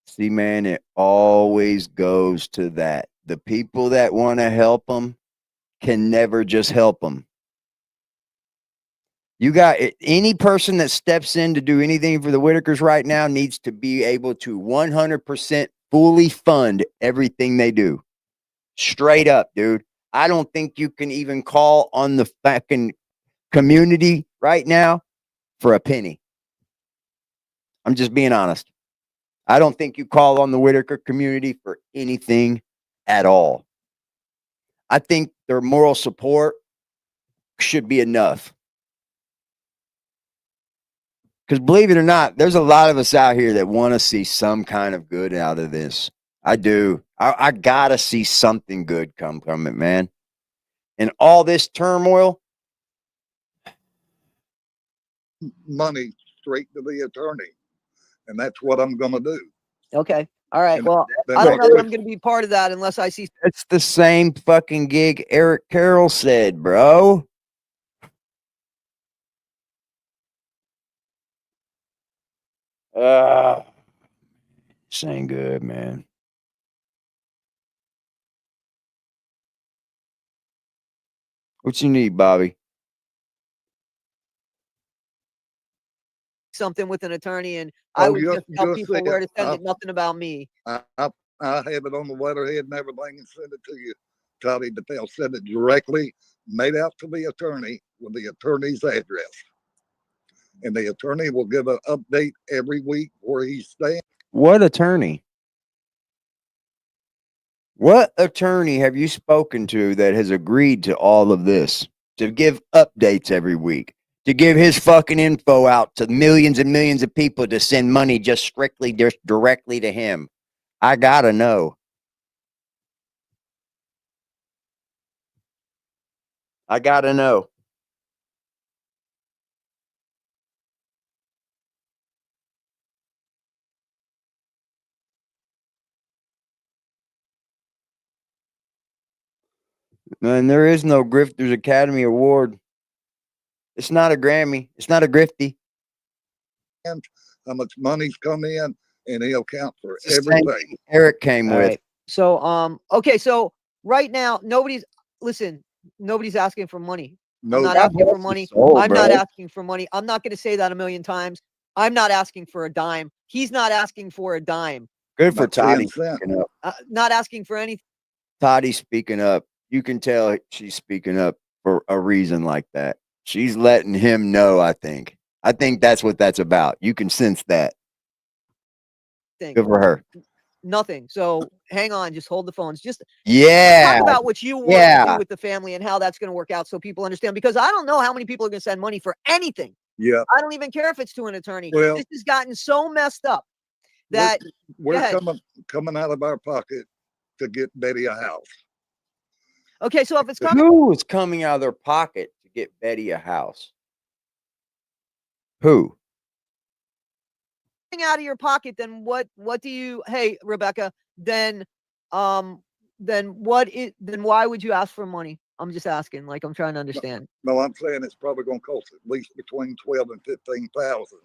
See, man, it always goes to that. The people that want to help them can never just help them. You got any person that steps in to do anything for the Whittakers right now needs to be able to 100% fully fund everything they do. Straight up, dude. I don't think you can even call on the fucking community right now for a penny. I'm just being honest. I don't think you call on the Whittaker community for anything at all. I think their moral support should be enough. Because believe it or not, there's a lot of us out here that want to see some kind of good out of this. I do. I got to see something good come from it, man. And all this turmoil. Money straight to the attorney. And that's what I'm going to do. Okay. All right. And Well, then I don't know that next I'm going to be part of that unless I see. It's the same fucking gig Eric Carroll said, bro. This ain't good, man. What you need, Bobby? Something with an attorney, and I would just tell people where to send it. Nothing about me. I have it on the letterhead and everything and send it to you, Toddy, but they'll send it directly, made out to the attorney with the attorney's address. And the attorney will give an update every week where he's staying. What attorney? What attorney have you spoken to that has agreed to all of this? To give updates every week? To give his fucking info out to millions and millions of people to send money just strictly directly to him? I gotta know. I gotta know. And there is no Grifters Academy Award. It's not a Grammy. It's not a Grifty. And how much money's come in, and he'll count for everything. Eric came All with. right. So, okay. So right now, nobody's asking for money. No, I'm not asking for money. I'm not asking for money. I'm not going to say that a million times. I'm not asking for a dime. He's not asking for a dime. Good for Toddy. Not asking for anything. Toddy's speaking up. You can tell she's speaking up for a reason like that. She's letting him know, I think. I think that's what that's about. You can sense that. Good for her. Nothing. So hang on. Just hold the phones. Just talk about what you want to do with the family and how that's going to work out so people understand. Because I don't know how many people are going to send money for anything. Yeah. I don't even care if it's to an attorney. Well, this has gotten so messed up that we're coming out of our pocket to get Betty a house. Okay, so if it's coming, who is coming out of their pocket to get Betty a house? Who? Out of your pocket, then what do you? Hey, Rebecca, then why would you ask for money? I'm just asking. Like, I'm trying to understand. No, I'm saying it's probably going to cost at least between 12 and 15,000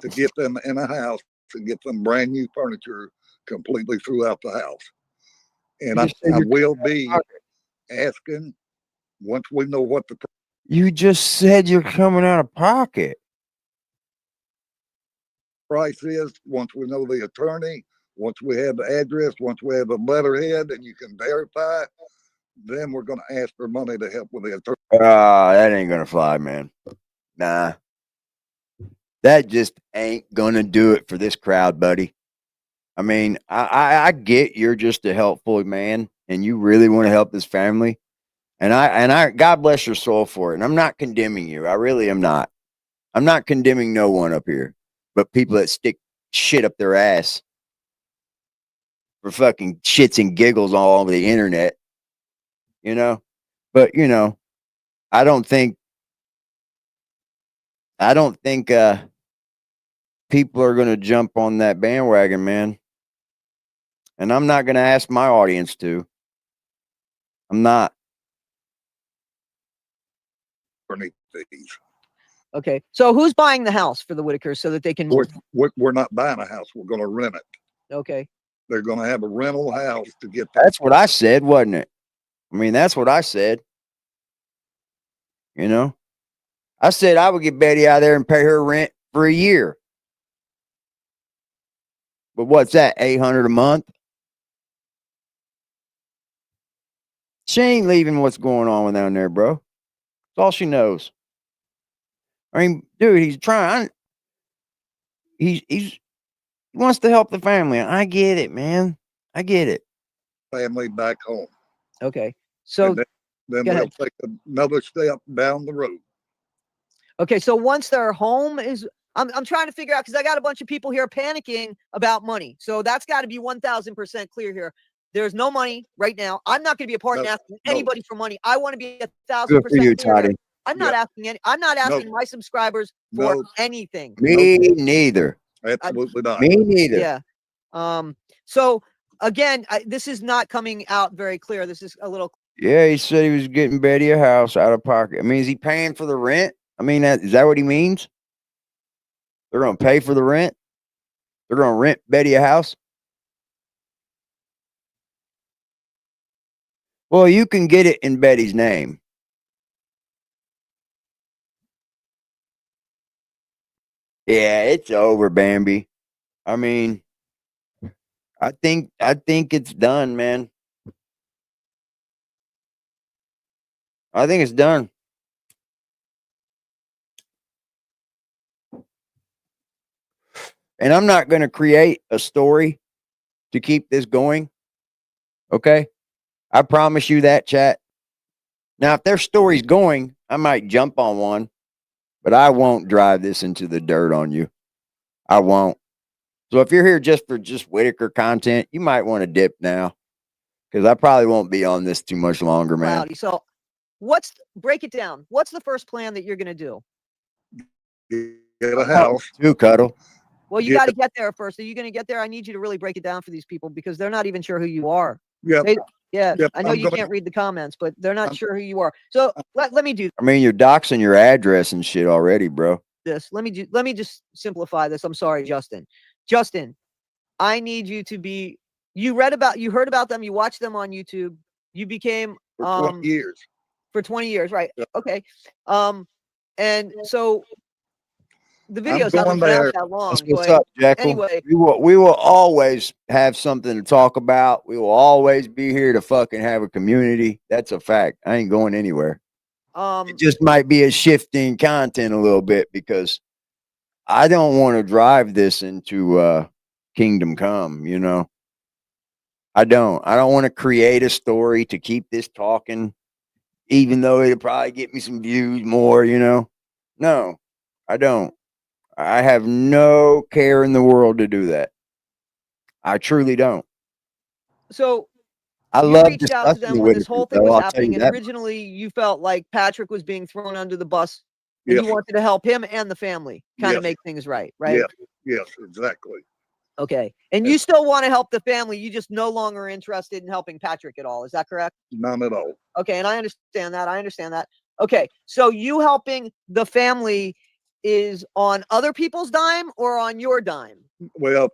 to get them in a house to get them brand new furniture completely throughout the house. And I will be asking once we know what the. You just said you're coming out of pocket. Price is once we know the attorney, once we have the address, once we have a letterhead and you can verify, then we're going to ask for money to help with the attorney. That ain't gonna fly, man. Nah. That just ain't gonna do it for this crowd, buddy. I mean, I get you're just a helpful man and you really want to help this family. And I God bless your soul for it. And I'm not condemning you. I really am not. I'm not condemning no one up here, but people that stick shit up their ass for fucking shits and giggles all over the internet, you know? But I don't think I don't think people are gonna jump on that bandwagon, man. And I'm not gonna ask my audience to. I'm not. Attorney fees. Okay. So who's buying the house for the Whittakers so that they can move? We're not buying a house. We're going to rent it. Okay. They're going to have a rental house to get That's what I said, wasn't it? I mean, that's what I said. I said I would get Betty out there and pay her rent for a year. But what's that? $800 a month? She ain't leaving what's going on down there, bro. That's all she knows. I mean, dude, he's trying. He wants to help the family. I get it, man. I get it. family back home. Okay. So And then go we'll ahead. take another step down the road. Okay, so once their home is, I'm trying to figure out, because I got a bunch of people here panicking about money. So that's got to be 1000% clear here. There's no money right now. I'm not going to be a part in asking anybody for money. I want to be Good 1000% for you, clear here. Toddy. I'm not asking any. I'm not asking my subscribers for No. anything. Me neither. Absolutely not. Me neither. Yeah. So again, this is not coming out very clear. This is a little. Yeah, he said he was getting Betty a house out of pocket. I mean, is he paying for the rent? I mean, is that what he means? They're going to pay for the rent? They're going to rent Betty a house? Well, you can get it in Betty's name. Yeah, it's over, Bambi. I mean, I think it's done, man. I think it's done. And I'm not going to create a story to keep this going. Okay? I promise you that, chat. Now, if their story's going, I might jump on one, but I won't drive this into the dirt on you. I won't. So if you're here just for Whittaker content, you might want to dip now, because I probably won't be on this too much longer, man. Cloudy. So break it down. What's the first plan that you're going to do? Get a house. Too, Cuddle. Well, you got to get there first. Are you going to get there? I need you to really break it down for these people because they're not even sure who you are. Yep. Yeah, Yep, I know you can't read the comments, but they're not sure who you are. So let me do I mean, you're doxing your address and shit already, bro. this. Let me just simplify this. I'm sorry, Justin. Justin, I need you to be. You heard about them. You watched them on YouTube. You became for 20 years. For 20 years, right? Yep. Okay. And so the videos haven't been out that long. What's up, Jekyll? Anyway, we will always have something to talk about. We will always be here to fucking have a community. That's a fact. I ain't going anywhere. It just might be a shifting content a little bit because I don't want to drive this into Kingdom Come, I don't want to create a story to keep this talking, even though it'll probably get me some views more, No, I don't. I have no care in the world to do that. I truly don't. So I you love reached out to them when this whole thing was happening, and originally you felt like Patrick was being thrown under the bus, and you wanted to help him and the family kind of make things right? Yes, exactly. Okay. And you still want to help the family. You just no longer interested in helping Patrick at all. Is that correct? None at all. Okay. And I understand that. Okay. So you helping the family is on other people's dime or on your dime? Well,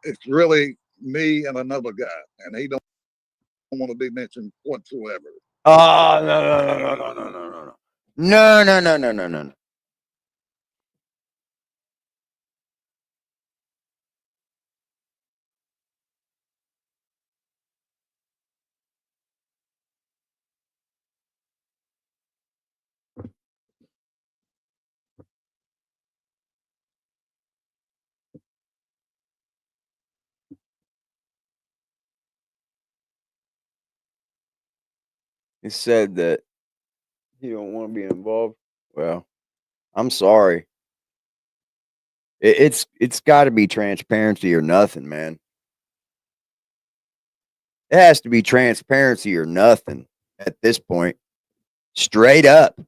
it's really me and another guy, and he don't want to be mentioned whatsoever. Oh, no. He said that he don't want to be involved. Well, I'm sorry. It's got to be transparency or nothing, man. It has to be transparency or nothing at this point. Straight up.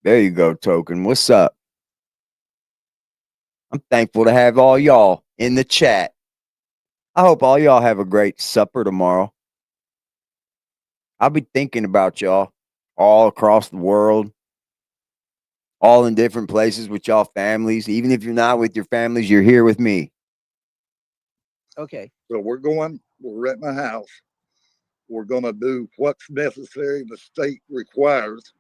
There you go, Token. What's up? I'm thankful to have all y'all in the chat. I hope all y'all have a great supper tomorrow. I'll be thinking about y'all all across the world, all in different places with y'all families. Even if you're not with your families, you're here with me. Okay. So we're renting a house. We're going to do what's necessary the state requires.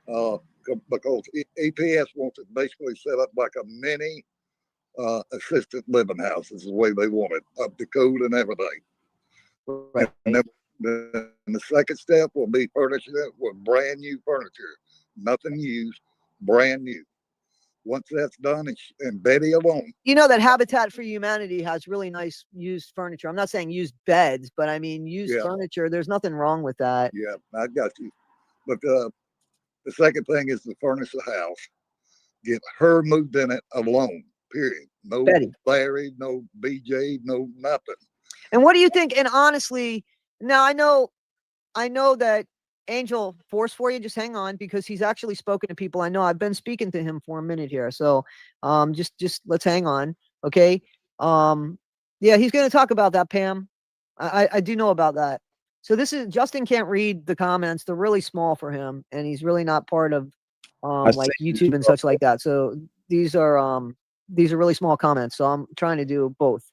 Because EPS wants it basically set up like a mini assisted living house is the way they want it, up to code and everything. Right. And then the second step will be furnishing it with brand new furniture, nothing used, brand new. Once that's done, and Betty alone. You know that Habitat for Humanity has really nice used furniture. I'm not saying used beds, but I mean used furniture. There's nothing wrong with that. Yeah, I got you. But the second thing is to furnish the house, get her moved in it alone. Period. No Betty. Larry, no BJ, no nothing. And what do you think? And honestly, now I know that Angel forced for you. Just hang on, because he's actually spoken to people. I know I've been speaking to him for a minute here. So just let's hang on. Okay. Yeah, he's going to talk about that, Pam. I do know about that. So this is Justin can't read the comments. They're really small for him, and he's really not part of like YouTube and such like that. So these are really small comments. So I'm trying to do both.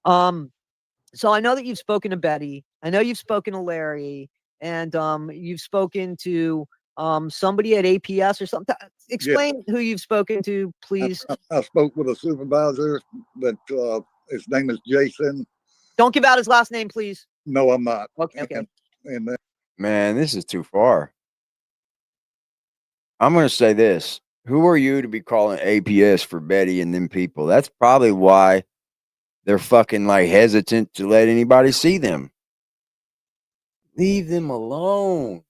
So I know that you've spoken to Betty. I know you've spoken to Larry, and you've spoken to somebody at APS or something. Explain who you've spoken to, please. I spoke with a supervisor that his name is Jason. Don't give out his last name, please. No, I'm not. Okay. And Man, this is too far. I'm going to say this. Who are you to be calling APS for Betty and them people? That's probably why they're fucking like hesitant to let anybody see them. Leave them alone.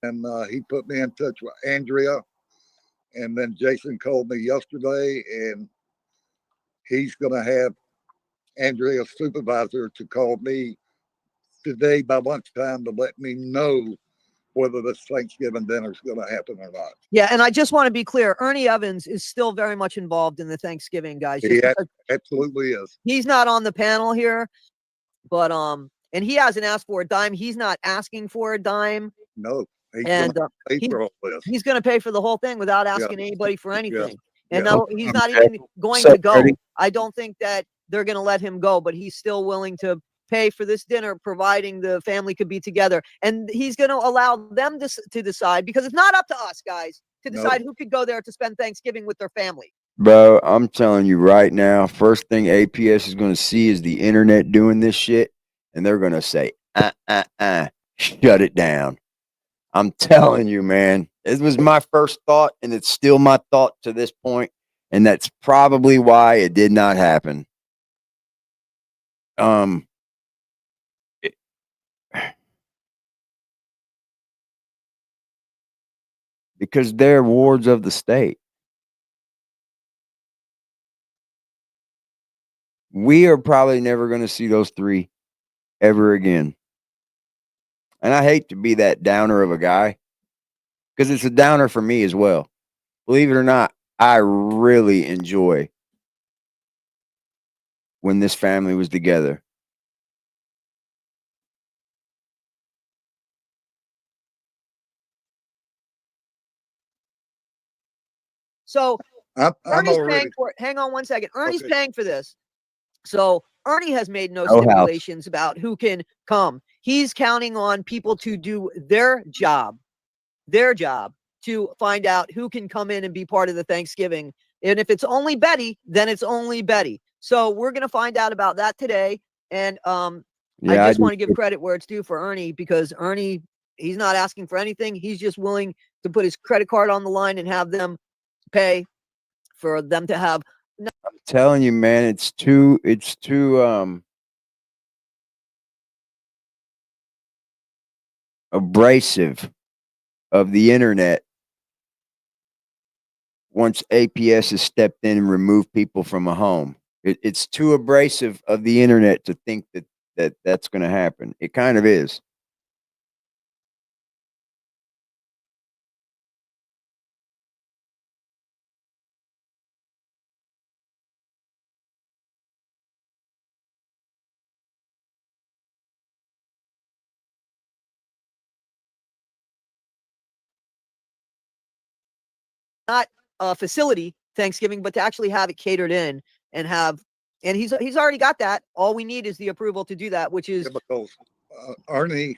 and he put me in touch with Andrea. And then Jason called me yesterday, and he's going to have Andrea's supervisor to call me today by lunchtime to let me know whether this Thanksgiving dinner is going to happen or not. Yeah, and I just want to be clear. Ernie Evans is still very much involved in the Thanksgiving, guys. He absolutely is. He's not on the panel here, but and he hasn't asked for a dime. He's not asking for a dime. No, he's and going to pay for all this. He's going to pay for the whole thing without asking anybody for anything. And Yeah. no, he's not even going to go. I don't think that they're going to let him go, but he's still willing to pay for this dinner, providing the family could be together. And he's going to allow them to decide, because it's not up to us, guys, to decide who could go there to spend Thanksgiving with their family. Bro, I'm telling you right now, first thing APS is going to see is the internet doing this shit, and they're going to say, shut it down. I'm telling you, man. It was my first thought, and it's still my thought to this point, and that's probably why it did not happen. Because they're wards of the state. We are probably never going to see those three ever again. And I hate to be that downer of a guy, because it's a downer for me as well. Believe it or not, I really enjoy when this family was together. So I'm Ernie's already paying for it. Hang on one second. Ernie's paying for this. So Ernie has made no stipulations about who can come. He's counting on people to do their job to find out who can come in and be part of the Thanksgiving. And if it's only Betty, then it's only Betty. So we're going to find out about that today. And I Yeah, just do want to give too. credit where it's due for Ernie, because Ernie, he's not asking for anything. He's just willing to put his credit card on the line and have them pay for them to have. I'm telling you, man, it's too abrasive of the internet once APS has stepped in and removed people from a home. It's too abrasive of the internet to think that's going to happen. It kind of is. Not a facility Thanksgiving, but to actually have it catered in and have, and he's already got that. All we need is the approval to do that, which is because Ernie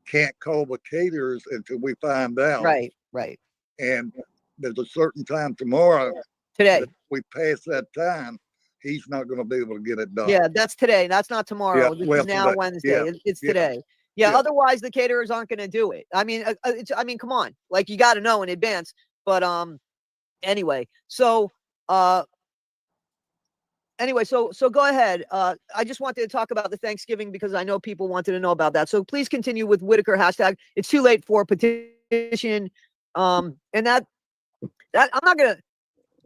can't call the caterers until we find out. right. And there's a certain time tomorrow Today. that we pass that time, he's not going to be able to get it done. Yeah, that's today. That's not tomorrow. Yeah, This well, is now today. Wednesday. Yeah, It's yeah, today. Yeah, yeah. otherwise the caterers aren't going to do it. I mean, I mean, come on. Like, you got to know in advance. But anyway, so so go ahead. I just wanted to talk about the Thanksgiving because I know people wanted to know about that. So please continue with Whittaker hashtag. It's too late for a petition. And that I'm not gonna.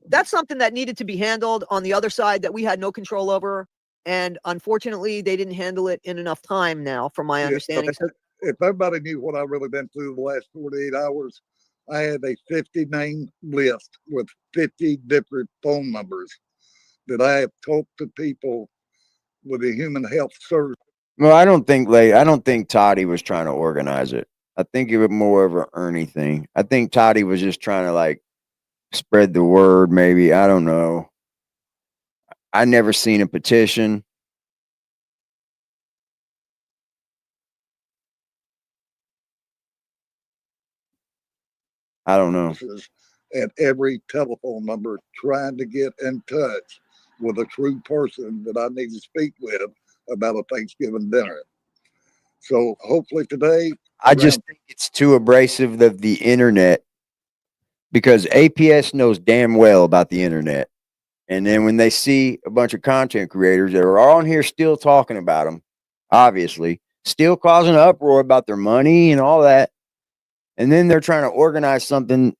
That's something that needed to be handled on the other side that we had no control over, and unfortunately, they didn't handle it in enough time. Now, from my understanding, so if everybody knew what I've really been through the last 48 hours, I had a 50-name list with 50 different phone numbers that I have talked to people with a human health service. Well, I don't think Toddy was trying to organize it. I think it was more of an Ernie thing. I think Toddy was just trying to like spread the word, maybe. I don't know. I never seen a petition. I don't know. At every telephone number trying to get in touch with a true person that I need to speak with about a Thanksgiving dinner. So hopefully today, I just think it's too abrasive of the internet because APS knows damn well about the internet. And then when they see a bunch of content creators that are on here still talking about them, obviously, still causing an uproar about their money and all that, and then they're trying to organize something,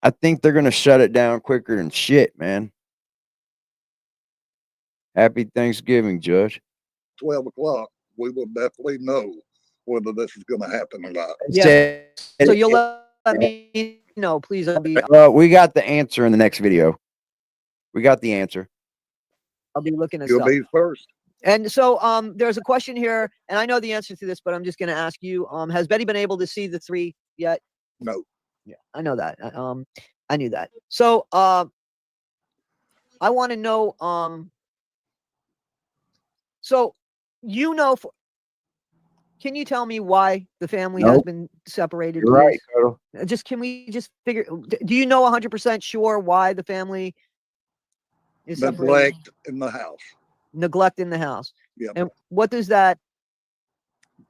I think they're going to shut it down quicker than shit, man. Happy Thanksgiving, Judge. 12 o'clock, we will definitely know whether this is going to happen or not. yeah. So you'll let me know, please. I'll be we got the answer in the next video. We got the answer. I'll be looking at You'll stuff. be first. And so there's a question here, and I know the answer to this, but I'm just going to ask you. Has Betty been able to see the 3 yet? No. Yeah, I know that. I knew that. So I want to know. So you know, can you tell me why the family has been separated? You're right, Carl. Just can we just figure? Do you know 100% sure why the family is separated? Neglect in the house. Neglect in the house. Yeah. And what does that?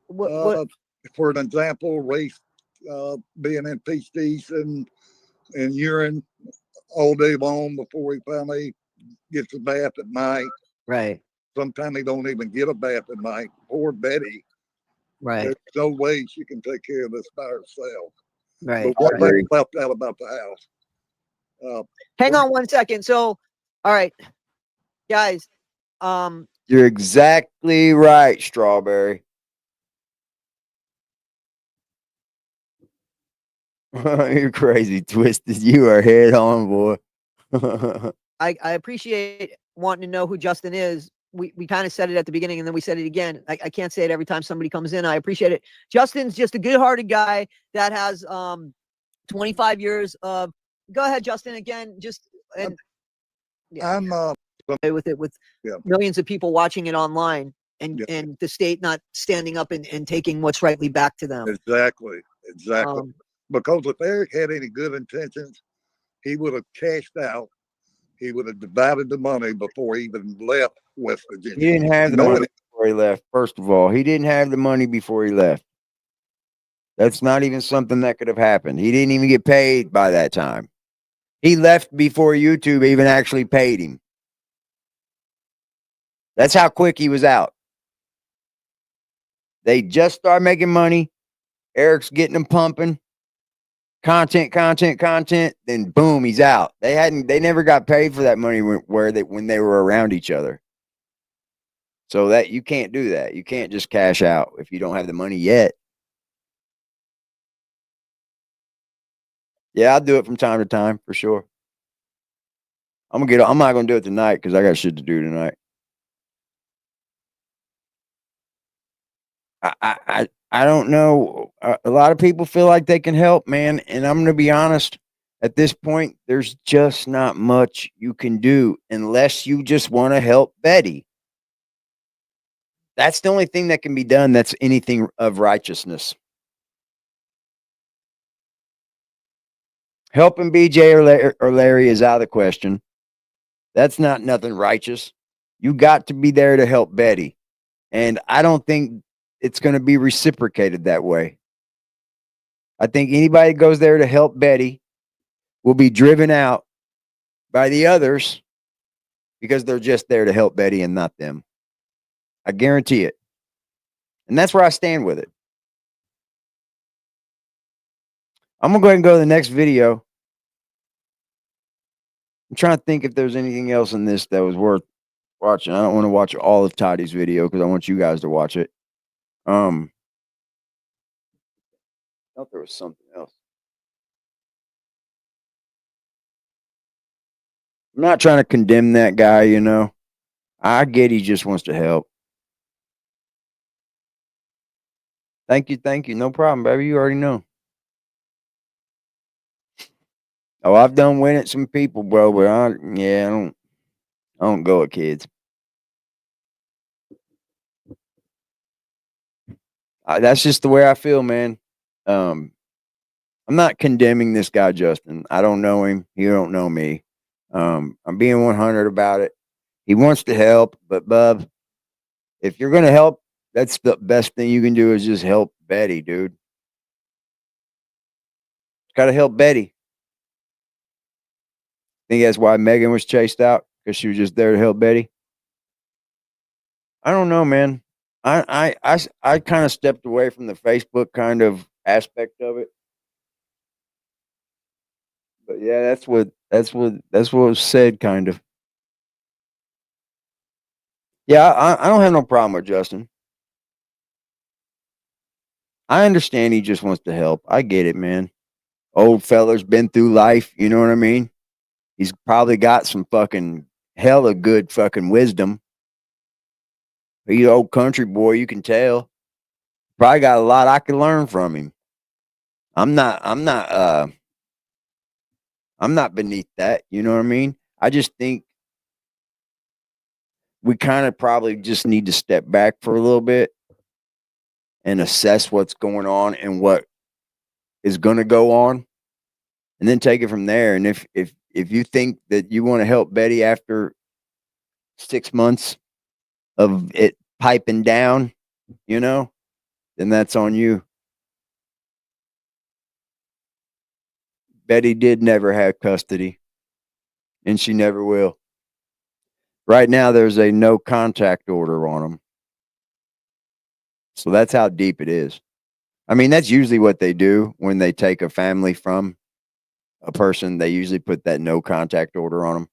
What? For an example, race being in feces and urine all day long before he finally gets a bath at night. Right. Sometimes he don't even get a bath at night. Poor Betty. Right. There's no way she can take care of this by herself. Right. But what they left out about the house. Hang on 1 second. So, all right, guys. You're exactly right, Strawberry. You're crazy, Twisted. You are head on, boy. I appreciate wanting to know who Justin is. We kind of said it at the beginning and then we said it again. I can't say it every time somebody comes in. I appreciate it. Justin's just a good-hearted guy that has 25 years of. Go ahead, Justin. Again, just and yeah, I'm with it with millions of people watching it online and the state not standing up and taking what's rightly back to them. Exactly. Because if Eric had any good intentions, he would have cashed out he would have divided the money before he even left West Virginia. He didn't have the Knowing money before he left. First of all, he didn't have the money before he left. That's not even something that could have happened. He didn't even get paid by that time. He left before YouTube even actually paid him. That's how quick he was out. They just started making money. Eric's getting them pumping. Content. Then boom, he's out. They never got paid for that money when they were around each other. So that you can't do that. You can't just cash out if you don't have the money yet. Yeah, I'll do it from time to time for sure. I'm not gonna do it tonight because I got shit to do tonight. I don't know. A lot of people feel like they can help, man, and I'm gonna be honest. At this point, there's just not much you can do unless you just want to help Betty. That's the only thing that can be done. That's anything of righteousness. Helping BJ or Larry is out of the question. That's not nothing righteous. You got to be there to help Betty. And I don't think it's going to be reciprocated that way. I think anybody that goes there to help Betty will be driven out by the others because they're just there to help Betty and not them. I guarantee it. And that's where I stand with it. I'm going to go ahead and go to the next video. I'm trying to think if there's anything else in this that was worth watching. I don't want to watch all of Toddy's video because I want you guys to watch it. I thought there was something else. I'm not trying to condemn that guy, you know. I get he just wants to help. Thank you. No problem, baby. You already know. Oh, I've done win at some people, bro, but I don't go at kids. That's just the way I feel, man. I'm not condemning this guy, Justin. I don't know him. He don't know me. I'm being 100 about it. He wants to help, but bub, if you're gonna help, that's the best thing you can do is just help Betty, dude. Gotta help Betty. Think that's why Megan was chased out because she was just there to help Betty. I don't know, man. I kind of stepped away from the Facebook kind of aspect of it. But yeah, that's what was said, kind of. Yeah, I don't have no problem with Justin. I understand he just wants to help. I get it, man. Old fella's been through life, you know what I mean? He's probably got some fucking hella good fucking wisdom. He's an old country boy, you can tell. Probably got a lot I can learn from him. I'm not beneath that, you know what I mean? I just think we kind of probably just need to step back for a little bit and assess what's going on and what is going to go on and then take it from there. And if you think that you want to help Betty after 6 months of it piping down, you know, then that's on you. Betty did never have custody, and she never will. Right now, there's a no contact order on them. So that's how deep it is. I mean, that's usually what they do when they take a family from a person. They usually put that no contact order on them.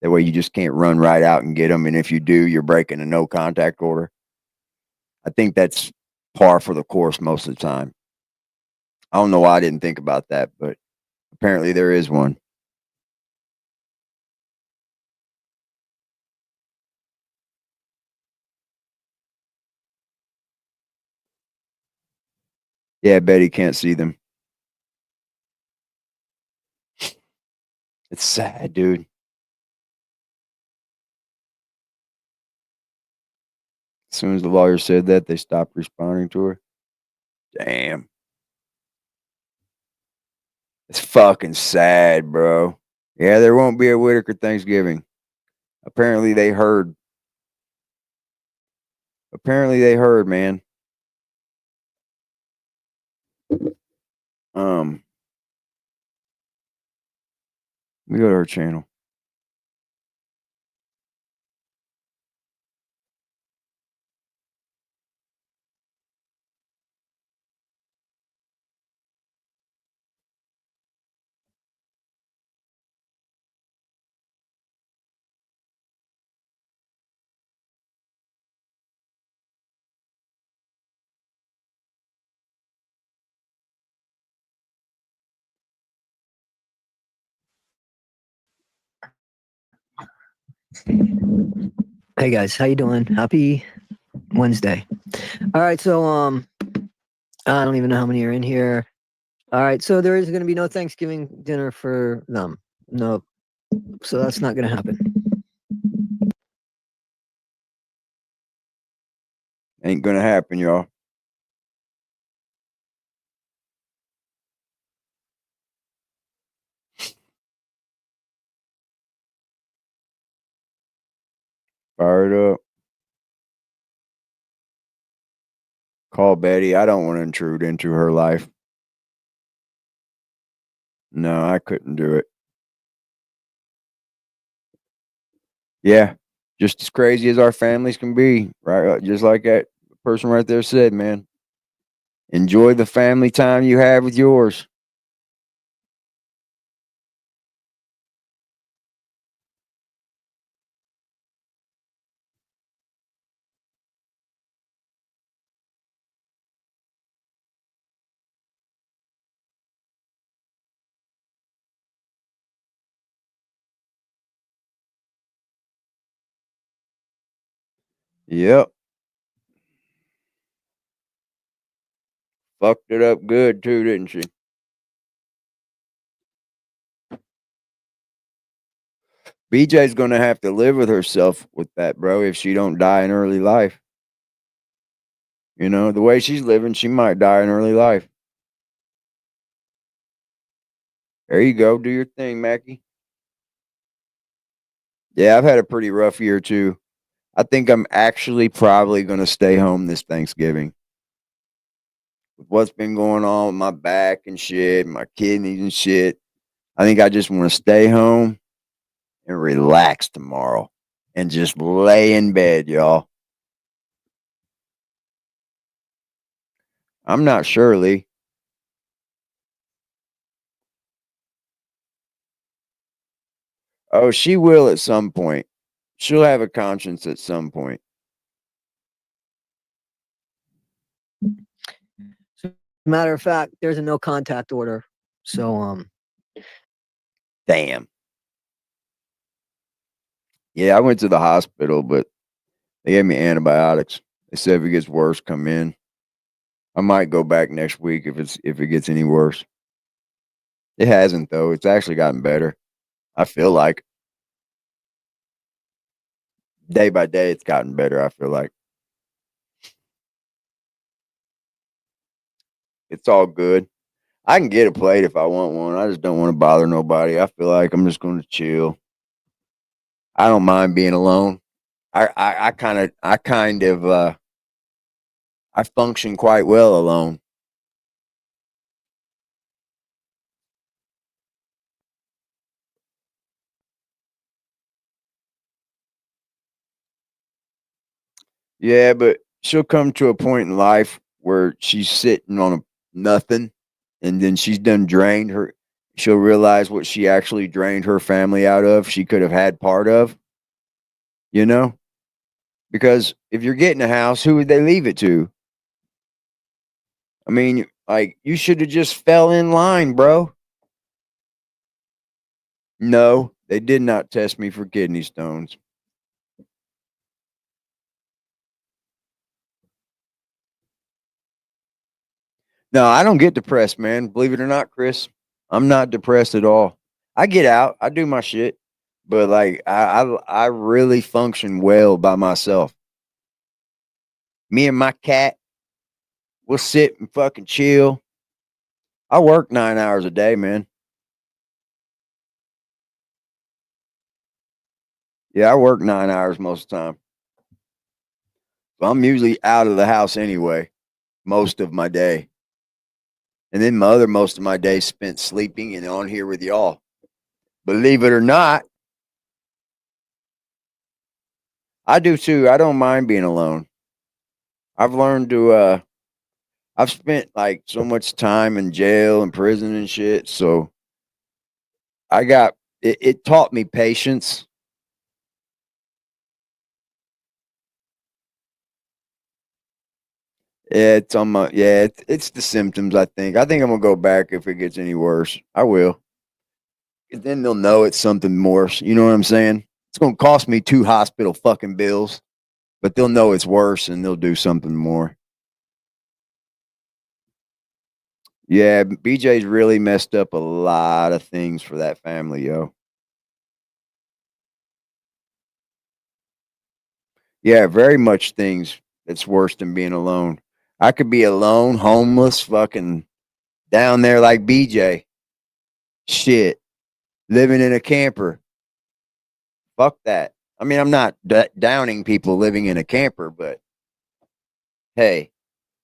That way you just can't run right out and get them. And if you do, you're breaking a no contact order. I think that's par for the course most of the time. I don't know why I didn't think about that, but apparently there is one. Yeah, Betty can't see them. It's sad, dude. As soon as the lawyer said that, they stopped responding to her. Damn. It's fucking sad, bro. Yeah, there won't be a Whittaker Thanksgiving. Apparently they heard. Apparently they heard, man. Um, we go to our channel. Hey guys, how you doing? Happy Wednesday. All right, so I don't even know how many are in here. All right, so there is going to be no Thanksgiving dinner for them. No, so that's not going to happen. Ain't gonna happen, y'all. Fire it up. Call Betty. I don't want to intrude into her life. No, I couldn't do it. Yeah, just as crazy as our families can be, right? Just like that person right there said, man. Enjoy the family time you have with yours. Yep. Fucked it up good too, didn't she? BJ's gonna have to live with herself with that, bro, if she don't die in early life. You know, the way she's living, she might die in early life. There you go. Do your thing, Mackie. Yeah, I've had a pretty rough year too. I think I'm actually probably gonna stay home this Thanksgiving. With what's been going on with my back and shit, my kidneys and shit. I think I just want to stay home and relax tomorrow and just lay in bed, y'all. I'm not sure, Lee. Oh, she will at some point. She'll have a conscience at some point. Matter of fact, there's a no contact order. So Damn. Yeah, I went to the hospital, but they gave me antibiotics. They said if it gets worse, come in. I might go back next week if it gets any worse. It hasn't though. It's actually gotten better. I feel like day by day it's gotten better. I feel like it's all good. I can get a plate if I want one. I just don't want to bother nobody. I feel like I'm just going to chill. I don't mind being alone. I function quite well alone. Yeah, but she'll come to a point in life where she's sitting on a nothing, and then she's done drained her. She'll realize what she actually drained her family out of. She could have had part of, you know, because if you're getting a house, who would they leave it to? I mean, like you should have just fell in line, bro. No, they did not test me for kidney stones. No, I don't get depressed, man. Believe it or not, Chris, I'm not depressed at all. I get out, I do my shit, but like I really function well by myself. Me and my cat, we'll sit and fucking chill. I work 9 hours a day, man. Yeah, I work 9 hours most of the time. So I'm usually out of the house anyway, most of my day. And then most of my day spent sleeping and on here with y'all. Believe it or not, I do too. I don't mind being alone. I've learned to I've spent like so much time in jail and prison and shit. So it taught me patience. Yeah, it's on my it's the symptoms, I think. I think I'm gonna go back if it gets any worse. I will. And then they'll know it's something worse. You know what I'm saying? It's gonna cost me 2 hospital fucking bills, but they'll know it's worse and they'll do something more. Yeah, BJ's really messed up a lot of things for that family, yo. Yeah, very much things that's worse than being alone. I could be alone, homeless, fucking down there like BJ. Shit, living in a camper. Fuck that. I mean, I'm not downing people living in a camper, but hey,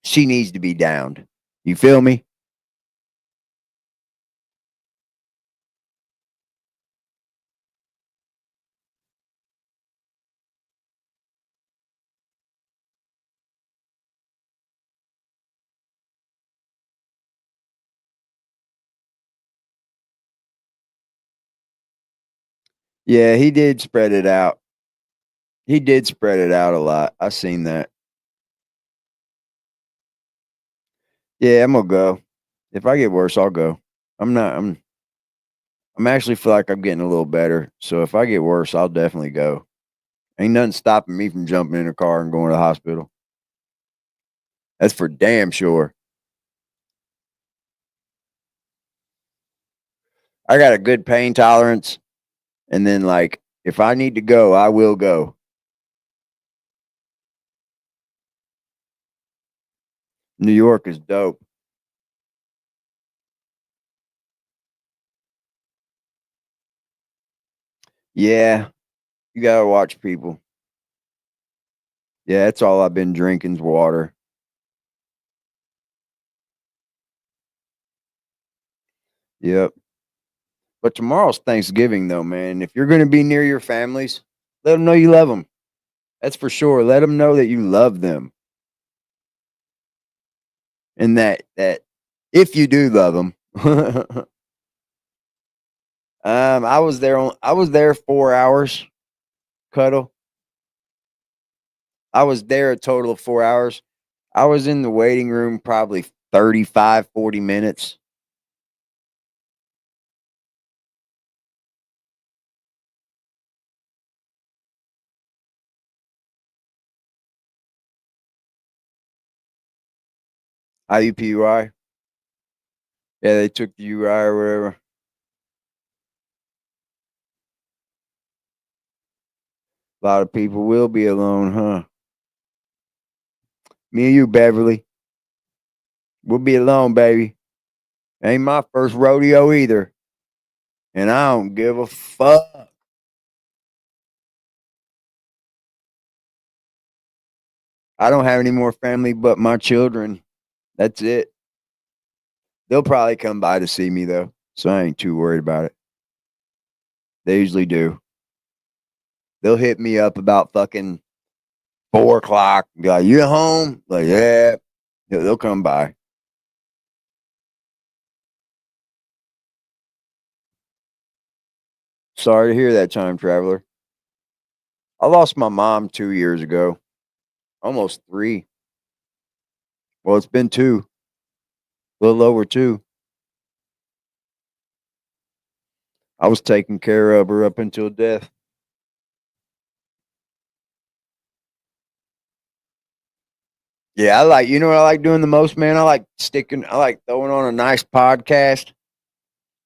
she needs to be downed. You feel me? Yeah, he did spread it out. He did spread it out a lot. I seen that. Yeah, I'm gonna go. If I get worse, I'll go. I'm not. I'm actually feel like I'm getting a little better. So if I get worse, I'll definitely go. Ain't nothing stopping me from jumping in a car and going to the hospital. That's for damn sure. I got a good pain tolerance, and then like if I need to go, I will go. New York is dope. Yeah, you gotta watch people. Yeah, that's all I've been drinking's water. Yep. But tomorrow's Thanksgiving, though, man. If you're gonna be near your families, let them know you love them. That's for sure. Let them know that you love them, and that if you do love them. I was there 4 hours. Cuddle. I was there a total of 4 hours. I was in the waiting room probably 35, 40 minutes. IUPUI. Yeah, they took the UI or whatever. A lot of people will be alone, huh? Me and you, Beverly. We'll be alone, baby. Ain't my first rodeo either. And I don't give a fuck. I don't have any more family but my children. That's it. They'll probably come by to see me though. So I ain't too worried about it. They usually do. They'll hit me up about fucking 4 o'clock. Be like, you at home? Like, yeah. They'll come by. Sorry to hear that, time traveler. I lost my mom 2 years ago. Almost 3. Well, it's been 2. A little over 2. I was taking care of her up until death. Yeah, I like, you know what I like doing the most, man? I like throwing on a nice podcast.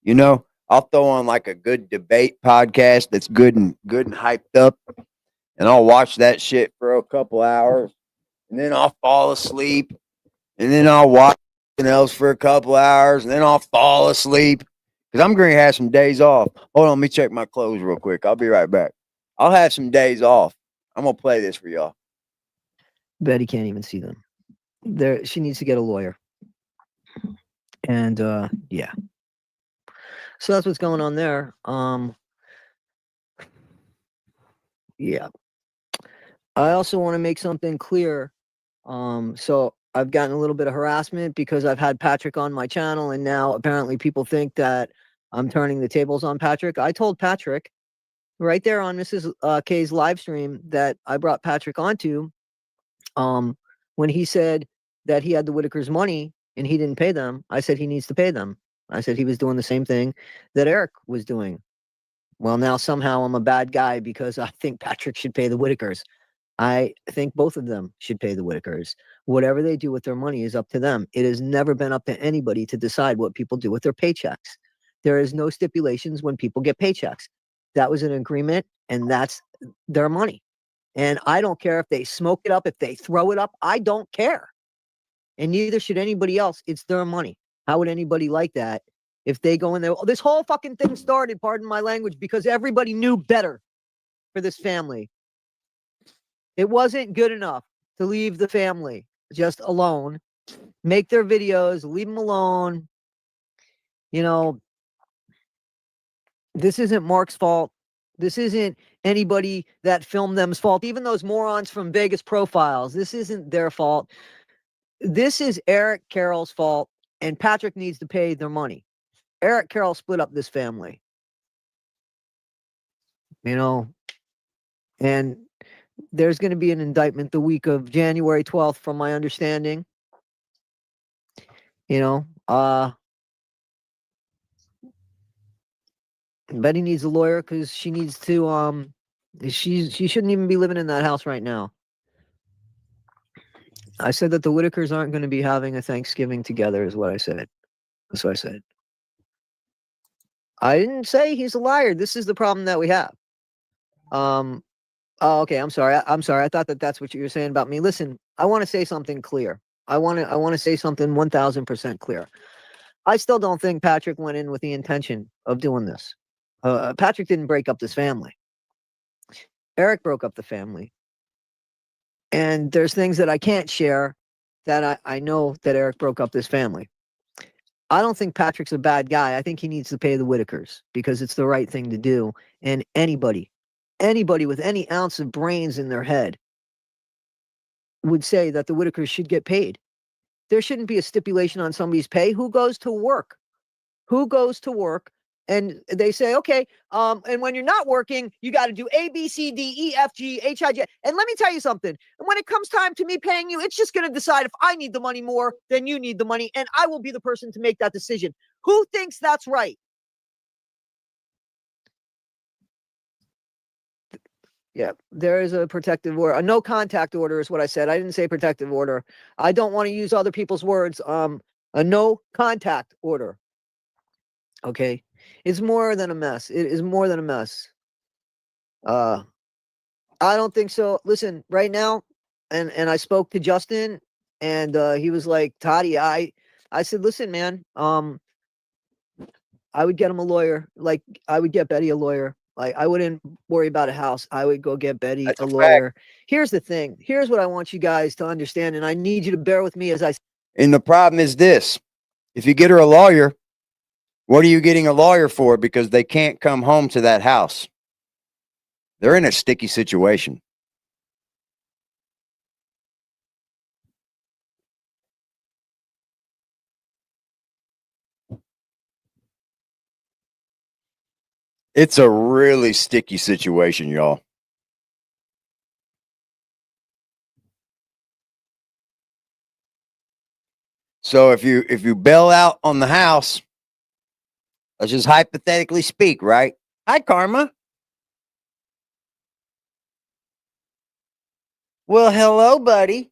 You know, I'll throw on like a good debate podcast that's good and hyped up, and I'll watch that shit for a couple hours, and then I'll fall asleep, and then I'll watch something else for a couple hours, and then I'll fall asleep because I'm going to have some days off. Hold on, let me check my clothes real quick. I'll be right back. I'll have some days off. I'm gonna play this for y'all. Betty can't even see them. There, she needs to get a lawyer. And yeah. So that's what's going on there. Yeah. I also want to make something clear. So I've gotten a little bit of harassment because I've had Patrick on my channel, and now apparently people think that I'm turning the tables on Patrick. I told Patrick right there on Mrs. K's live stream that I brought Patrick onto, when he said that he had the Whittakers' money and he didn't pay them. I said he needs to pay them. I said he was doing the same thing that Eric was doing. Well, now somehow I'm a bad guy because I think Patrick should pay the Whittakers. I think both of them should pay the Whittakers. Whatever they do with their money is up to them. It has never been up to anybody to decide what people do with their paychecks. There is no stipulations when people get paychecks. That was an agreement, and that's their money. And I don't care if they smoke it up, if they throw it up. I don't care. And neither should anybody else. It's their money. How would anybody like that if they go in there? This whole fucking thing started, pardon my language, because everybody knew better for this family. It wasn't good enough to leave the family just alone, make their videos, leave them alone. You know, this isn't Mark's fault. This isn't anybody that filmed them's fault. Even those morons from Vegas Profiles, this isn't their fault. This is Eric Carroll's fault, and Patrick needs to pay their money. Eric Carroll split up this family. You know, and there's going to be an indictment the week of January 12th, from my understanding. You know, Betty needs a lawyer because she needs to, she shouldn't even be living in that house right now. I said that the Whittakers aren't going to be having a Thanksgiving together, is what I said. That's what I said. I didn't say he's a liar. This is the problem that we have. Oh, okay. I'm sorry. I'm sorry. I thought that that's what you were saying about me. Listen, I want to say something clear. I want to say something 1000% clear. I still don't think Patrick went in with the intention of doing this. Patrick didn't break up this family. Eric broke up the family. And there's things that I can't share that I know that Eric broke up this family. I don't think Patrick's a bad guy. I think he needs to pay the Whittakers because it's the right thing to do. And anybody with any ounce of brains in their head would say that the Whittakers should get paid. There shouldn't be a stipulation on somebody's pay. Who goes to work? Who goes to work? And they say, okay, and when you're not working, you got to do A, B, C, D, E, F, G, H, I, J. And let me tell you something. And when it comes time to me paying you, it's just going to decide if I need the money more than you need the money. And I will be the person to make that decision. Who thinks that's right? Yeah, there is a protective order. A no contact order is what I said. I didn't say protective order. I don't want to use other people's words. A no contact order. Okay. It's more than a mess. It is more than a mess. I don't think so. Listen, right now, and I spoke to Justin, and he was like, Toddy, I said, listen, man, I would get him a lawyer. Like, I would get Betty a lawyer. Like, I wouldn't worry about a house. I would go get Betty That's a a fact. lawyer. Here's the thing. Here's what I want you guys to understand, and I need you to bear with me as I. And the problem is this: if you get her a lawyer, what are you getting a lawyer for? Because they can't come home to that house. They're in a sticky situation. It's a really sticky situation, y'all. So if you bail out on the house, let's just hypothetically speak, right? Hi, Karma. Well, hello, buddy.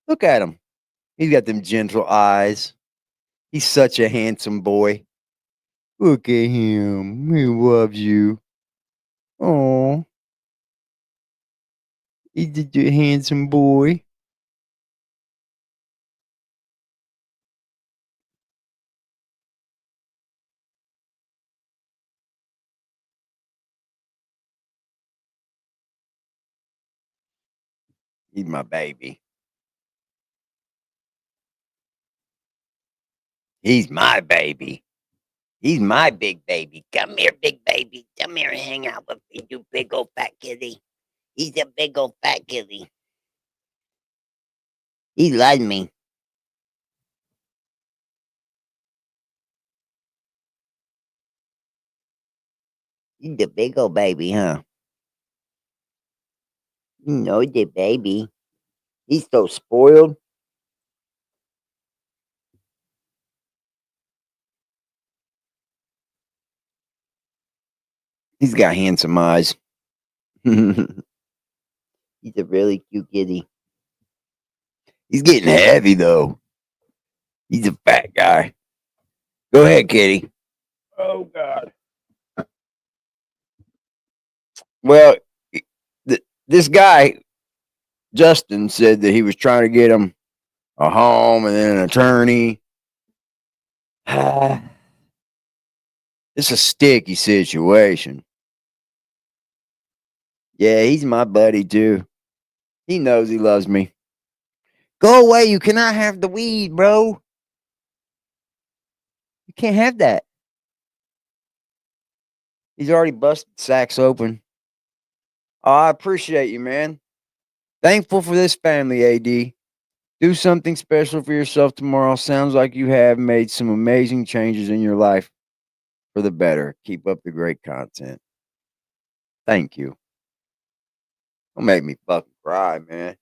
Look at him. He's got them gentle eyes. He's such a handsome boy. Look at him. He loves you. Oh, he's a handsome boy. He's my baby. He's my baby. He's my big baby. Come here, big baby. Come here and hang out with me, you big old fat kitty. He's a big old fat kitty. He loves me. He's the big old baby, huh? You know the baby. He's so spoiled. He's got handsome eyes. He's a really cute kitty. He's getting heavy, though. He's a fat guy. Go ahead, kitty. Oh, God. Well, this guy, Justin, said that he was trying to get him a home and then an attorney. It's a sticky situation. Yeah, he's my buddy, too. He knows he loves me. Go away. You cannot have the weed, bro. You can't have that. He's already busted sacks open. Oh, I appreciate you, man. Thankful for this family, AD. Do something special for yourself tomorrow. Sounds like you have made some amazing changes in your life for the better. Keep up the great content. Thank you. Don't make me fucking cry, man.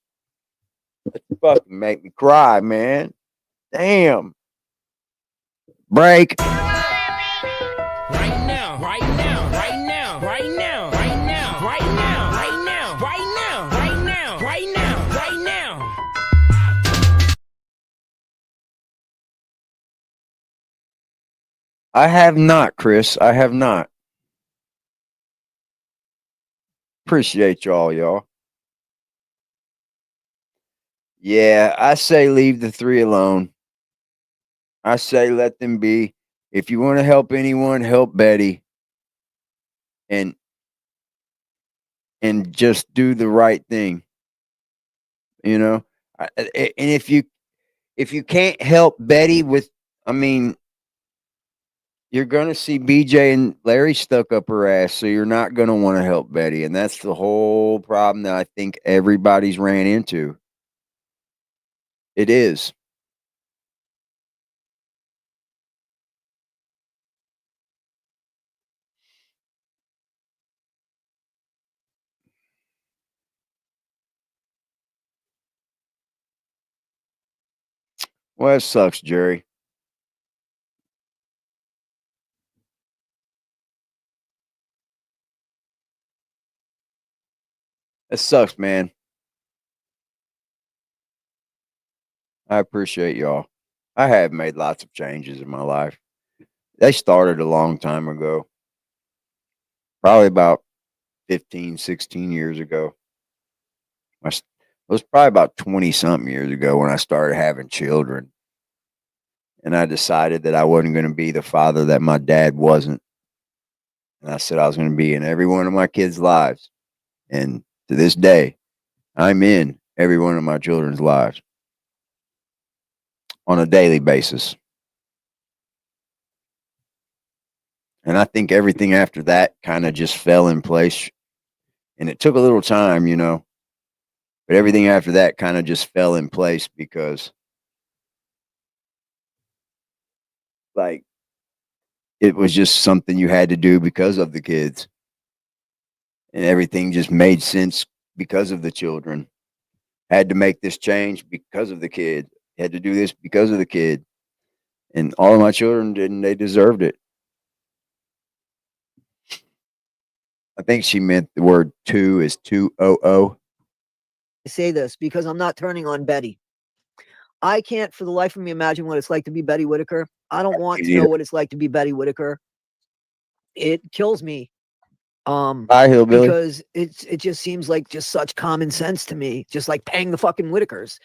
Fucking make me cry, man. Damn. Break. Right now, right now, right now, right now, right now, right now, right now, right now, right now, right now, right now. I have not, Chris. I have not. Appreciate y'all. Yeah, I say leave the three alone. I say let them be. If you want to help anyone, help Betty. And just do the right thing. You know? And if you can't help Betty with, I mean, you're going to see BJ and Larry stuck up her ass, so you're not going to want to help Betty. And that's the whole problem that I think everybody's ran into. It is. Well, that sucks, Jerry. It sucks, man. I appreciate y'all. I have made lots of changes in my life. They started a long time ago. Probably about 15, 16 years ago. It was probably about 20 something years ago when I started having children. And I decided that I wasn't going to be the father that my dad wasn't. And I said I was going to be in every one of my kids' lives. And to this day, I'm in every one of my children's lives on a daily basis. And I think everything after that kind of just fell in place. And it took a little time, you know. But everything after that kind of just fell in place because, like, it was just something you had to do because of the kids. And everything just made sense because of the children. Had to make this change because of the kid. Had to do this because of the kid. And all of my children didn't. They deserved it. I think she meant the word two is 200. I say this because I'm not turning on Betty. I can't for the life of me imagine what it's like to be Betty Whittaker. I don't want to know what it's like to be Betty Whittaker. It kills me. Bye, hillbilly. Because it just seems like just such common sense to me, just like paying the fucking Whittakers.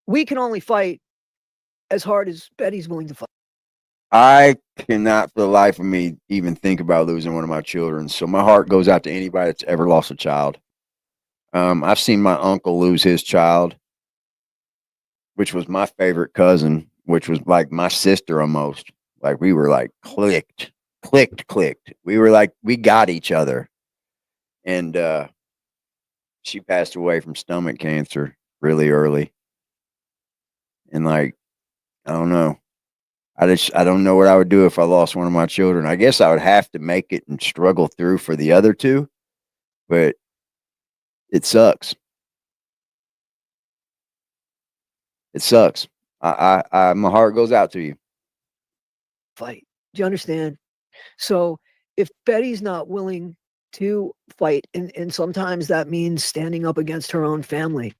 We can only fight as hard as Betty's willing to fight. I cannot for the life of me even think about losing one of my children. So my heart goes out to anybody that's ever lost a child. I've seen my uncle lose his child, which was my favorite cousin, which was like my sister almost. Like we were like clicked. We were like, we got each other. And she passed away from stomach cancer really early. And like, I don't know. I don't know what I would do if I lost one of my children. I guess I would have to make it and struggle through for the other two, but it sucks. It sucks. My heart goes out to you. Fight. Do you understand? So if Betty's not willing to fight, and sometimes that means standing up against her own family,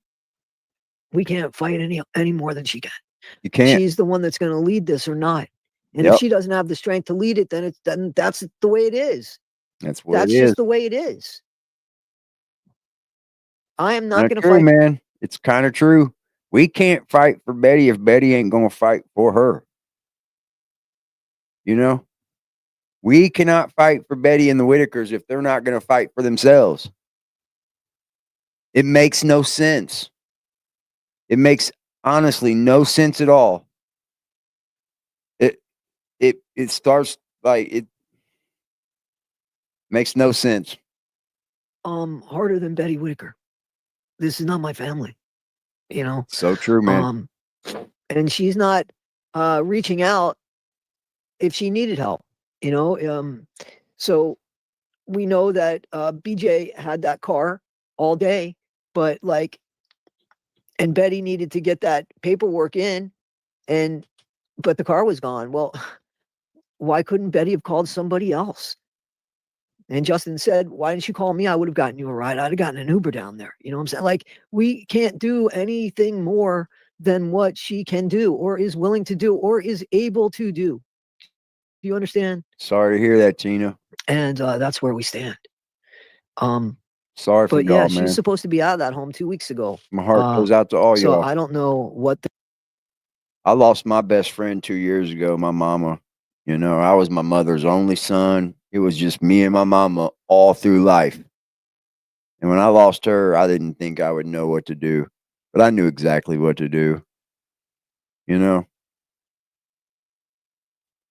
we can't fight any more than she can. You can't. She's the one that's going to lead this or not. And Yep. if she doesn't have the strength to lead it, then that's the way it is. That's what That's it is. just the way it is. I am not Kinda going to true, fight. man. It's kind of true. We can't fight for Betty if Betty ain't going to fight for her. You know, we cannot fight for Betty and the Whittakers if they're not going to fight for themselves. It makes no sense. It makes honestly no sense at all. It starts like it makes no sense. Harder than Betty Whittaker. This is not my family. You know. So true, man. And she's not reaching out if she needed help. You know. So we know that BJ had that car all day, but and Betty needed to get that paperwork in, but the car was gone. Well, why couldn't Betty have called somebody else? And Justin said, why didn't you call me? I would have gotten you a ride. I'd have gotten an Uber down there. You know what I'm saying? Like, we can't do anything more than what she can do or is willing to do or is able to do. Do you understand? Sorry to hear that, Tina. And that's where we stand. Sorry for But y'all, yeah, man. she's supposed to be out of that home 2 weeks ago. My heart goes out to all So y'all. I don't know what I lost my best friend 2 years ago, my mama. You know, I was my mother's only son. It was just me and my mama all through life. And when I lost her, I didn't think I would know what to do, but I knew exactly what to do. You know?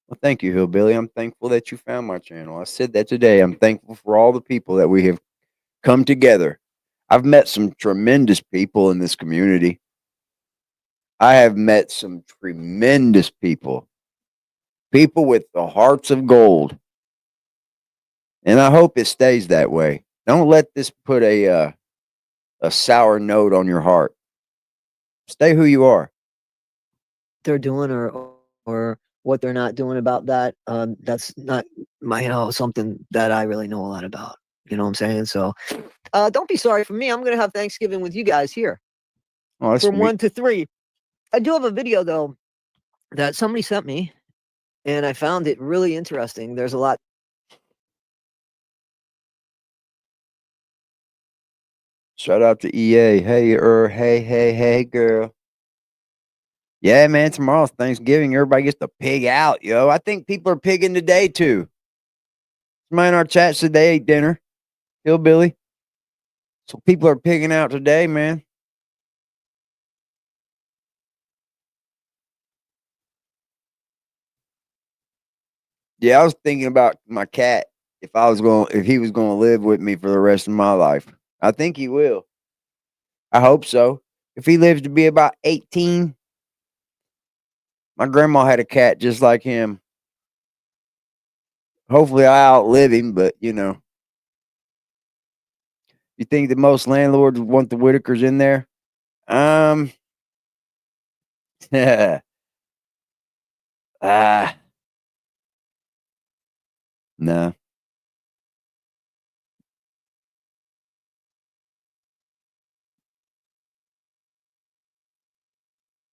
Well, thank you, Hillbilly. I'm thankful that you found my channel. I said that today. I'm thankful for all the people that we have come together. I've met some tremendous people in this community. I have met some tremendous people. People with the hearts of gold. And I hope it stays that way. Don't let this put a sour note on your heart. Stay who you are. they're doing or what they're not doing about that. That's not something that I really know a lot about. You know what I'm saying? So don't be sorry for me. I'm gonna have Thanksgiving with you guys here Oh, that's from sweet. 1 to 3. I do have a video though that somebody sent me, and I found it really interesting. There's a lot. Shout out to EA. Hey, girl. Yeah, man, tomorrow's Thanksgiving. Everybody gets to pig out, yo. I think people are pigging today, too. Somebody in our chat said they ate dinner. Hillbilly. So people are pigging out today, man. Yeah, I was thinking about my cat if he was going to live with me for the rest of my life. I think he will. I hope so. If he lives to be about 18, my grandma had a cat just like him. Hopefully I outlive him, but you know. You think that most landlords want the Whittakers in there? No.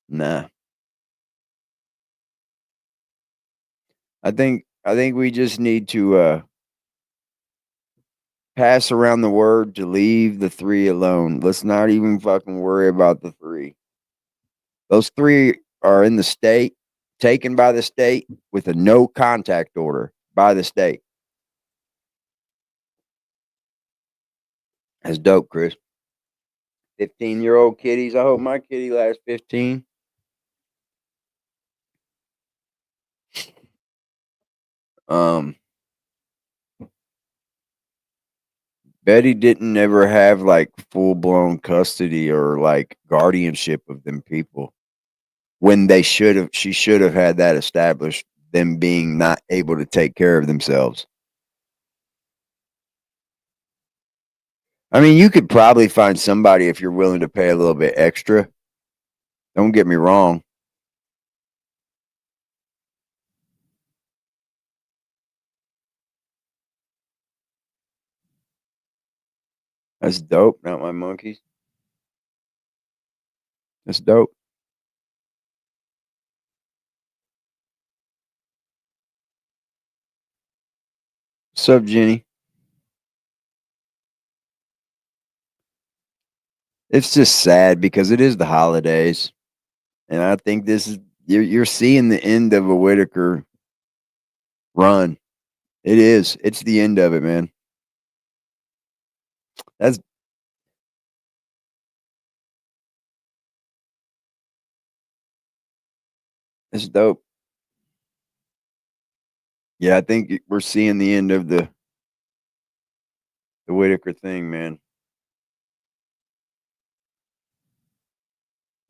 Nah. I think we just need to pass around the word to leave the 3 alone. Let's not even fucking worry about the 3. Those 3 are in the state, taken by the state with a no contact order by the state. That's dope, Chris. 15-year-old kitties. I hope my kitty lasts 15. Betty didn't ever have like full blown custody or like guardianship of them people when she should have had that established, them being not able to take care of themselves. I mean, you could probably find somebody if you're willing to pay a little bit extra. Don't get me wrong. That's dope. Not my monkeys. That's dope. What's up, Jenny? It's just sad because it is the holidays, and I think this is you're seeing the end of a Whittaker run. It is. It's the end of it, man. That's dope. Yeah, I think we're seeing the end of the Whittaker thing, man.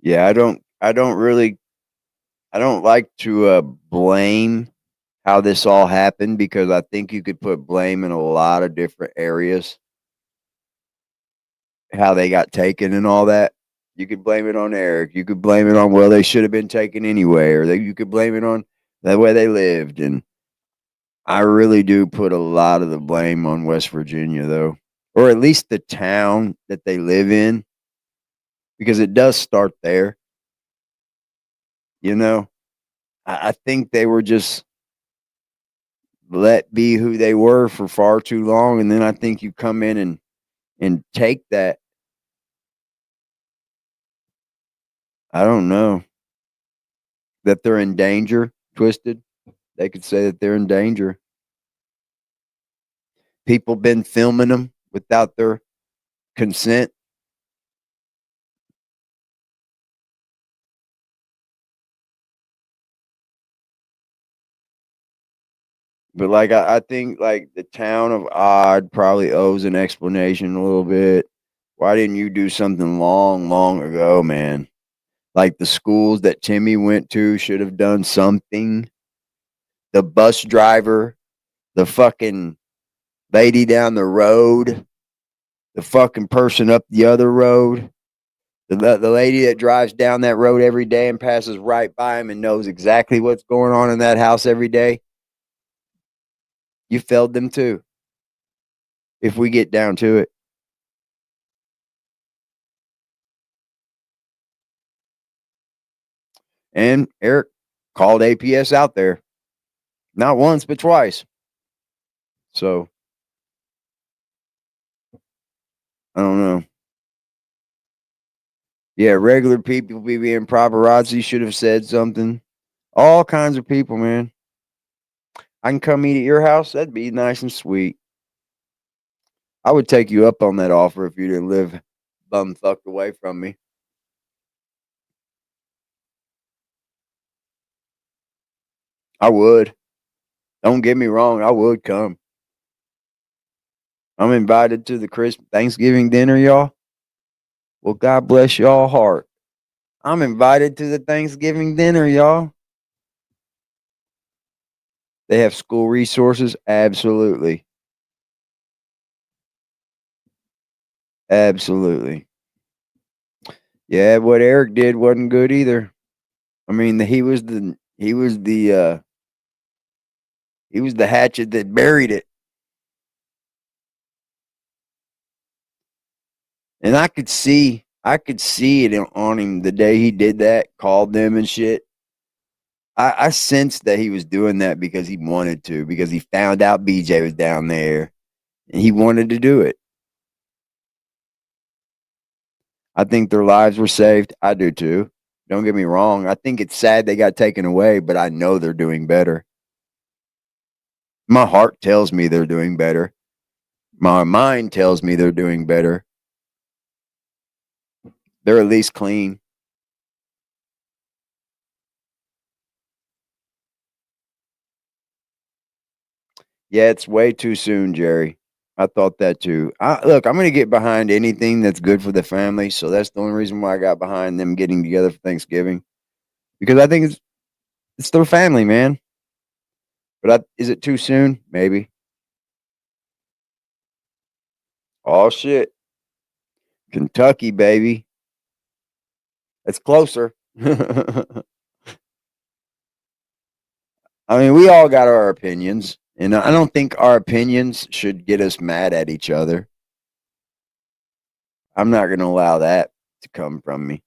Yeah, I don't like to blame how this all happened because I think you could put blame in a lot of different areas. How they got taken and all that. You could blame it on Eric. You could blame it on, well, they should have been taken anyway, or you could blame it on the way they lived. And I really do put a lot of the blame on West Virginia, though, or at least the town that they live in, because it does start there. You know, I think they were just let be who they were for far too long. And then I think you come in and take that. I don't know that they're in danger, twisted. They could say that they're in danger. People been filming them without their consent. But like I think like the town of Odd probably owes an explanation a little bit. Why didn't you do something long, long ago, man? Like the schools that Timmy went to should have done something. The bus driver, the fucking lady down the road, the fucking person up the other road, the lady that drives down that road every day and passes right by him and knows exactly what's going on in that house every day. You failed them too. If we get down to it. And Eric called APS out there. Not once, but twice. So I don't know. Yeah, regular people be being paparazzi should have said something. All kinds of people, man. I can come eat at your house. That'd be nice and sweet. I would take you up on that offer if you didn't live bumfucked away from me. I would. Don't get me wrong. I would come. I'm invited to the Christmas Thanksgiving dinner, y'all. Well, God bless y'all heart. I'm invited to the Thanksgiving dinner, y'all. They have school resources? Absolutely. Absolutely. Yeah, what Eric did wasn't good either. I mean, he was the hatchet that buried it. And I could see it on him the day he did that, called them and shit. I sensed that he was doing that because he wanted to, because he found out BJ was down there and he wanted to do it. I think their lives were saved. I do too. Don't get me wrong. I think it's sad they got taken away, but I know they're doing better. My heart tells me they're doing better. My mind tells me they're doing better. They're at least clean. Yeah, it's way too soon, Jerry. I thought that too. Look, I'm going to get behind anything that's good for the family. So that's the only reason why I got behind them getting together for Thanksgiving, because I think it's their family, man. But is it too soon? Maybe. Oh shit, Kentucky, baby. It's closer. I mean, we all got our opinions, and I don't think our opinions should get us mad at each other. I'm not going to allow that to come from me.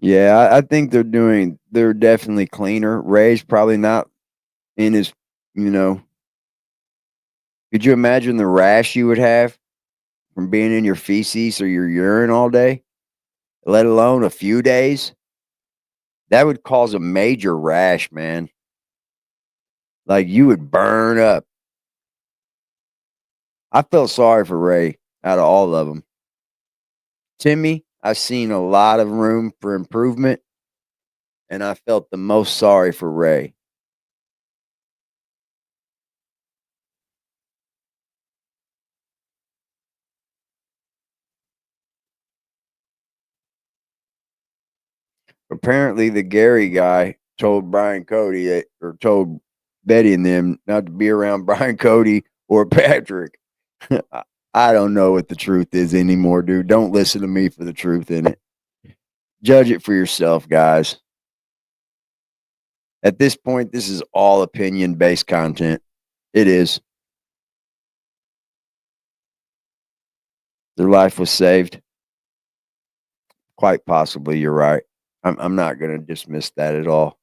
Yeah, I think they're definitely cleaner. Ray's probably not in his, you know, could you imagine the rash you would have from being in your feces or your urine all day, let alone a few days? That would cause a major rash, man. Like you would burn up. I felt sorry for Ray out of all of them. Timmy, I've seen a lot of room for improvement, and I felt the most sorry for Ray. Apparently, the Gary guy told Brian Cody or told Betty and them not to be around Brian Cody or Patrick. I don't know what the truth is anymore, dude. Don't listen to me for the truth in it. Judge it for yourself, guys. At this point, this is all opinion based content. It is. Their life was saved. Quite possibly, you're right. I'm not going to dismiss that at all,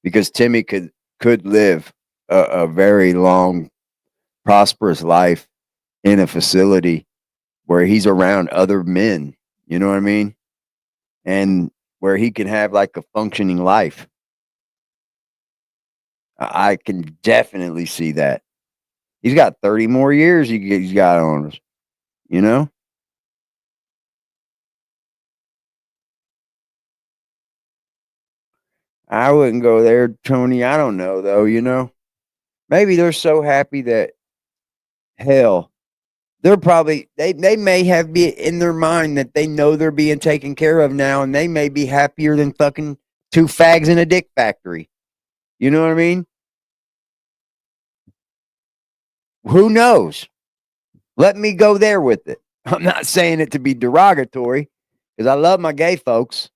because Timmy could live a very long, prosperous life in a facility where he's around other men. You know what I mean? And where he can have like a functioning life. I can definitely see that. He's got 30 more years he's got on us, you know? I wouldn't go there, Tony. I don't know though, you know? Maybe they're so happy that hell, they're probably they may have be in their mind that they know they're being taken care of now, and they may be happier than fucking two fags in a dick factory. You know what I mean? Who knows? Let me go there with it. I'm not saying it to be derogatory, because I love my gay folks.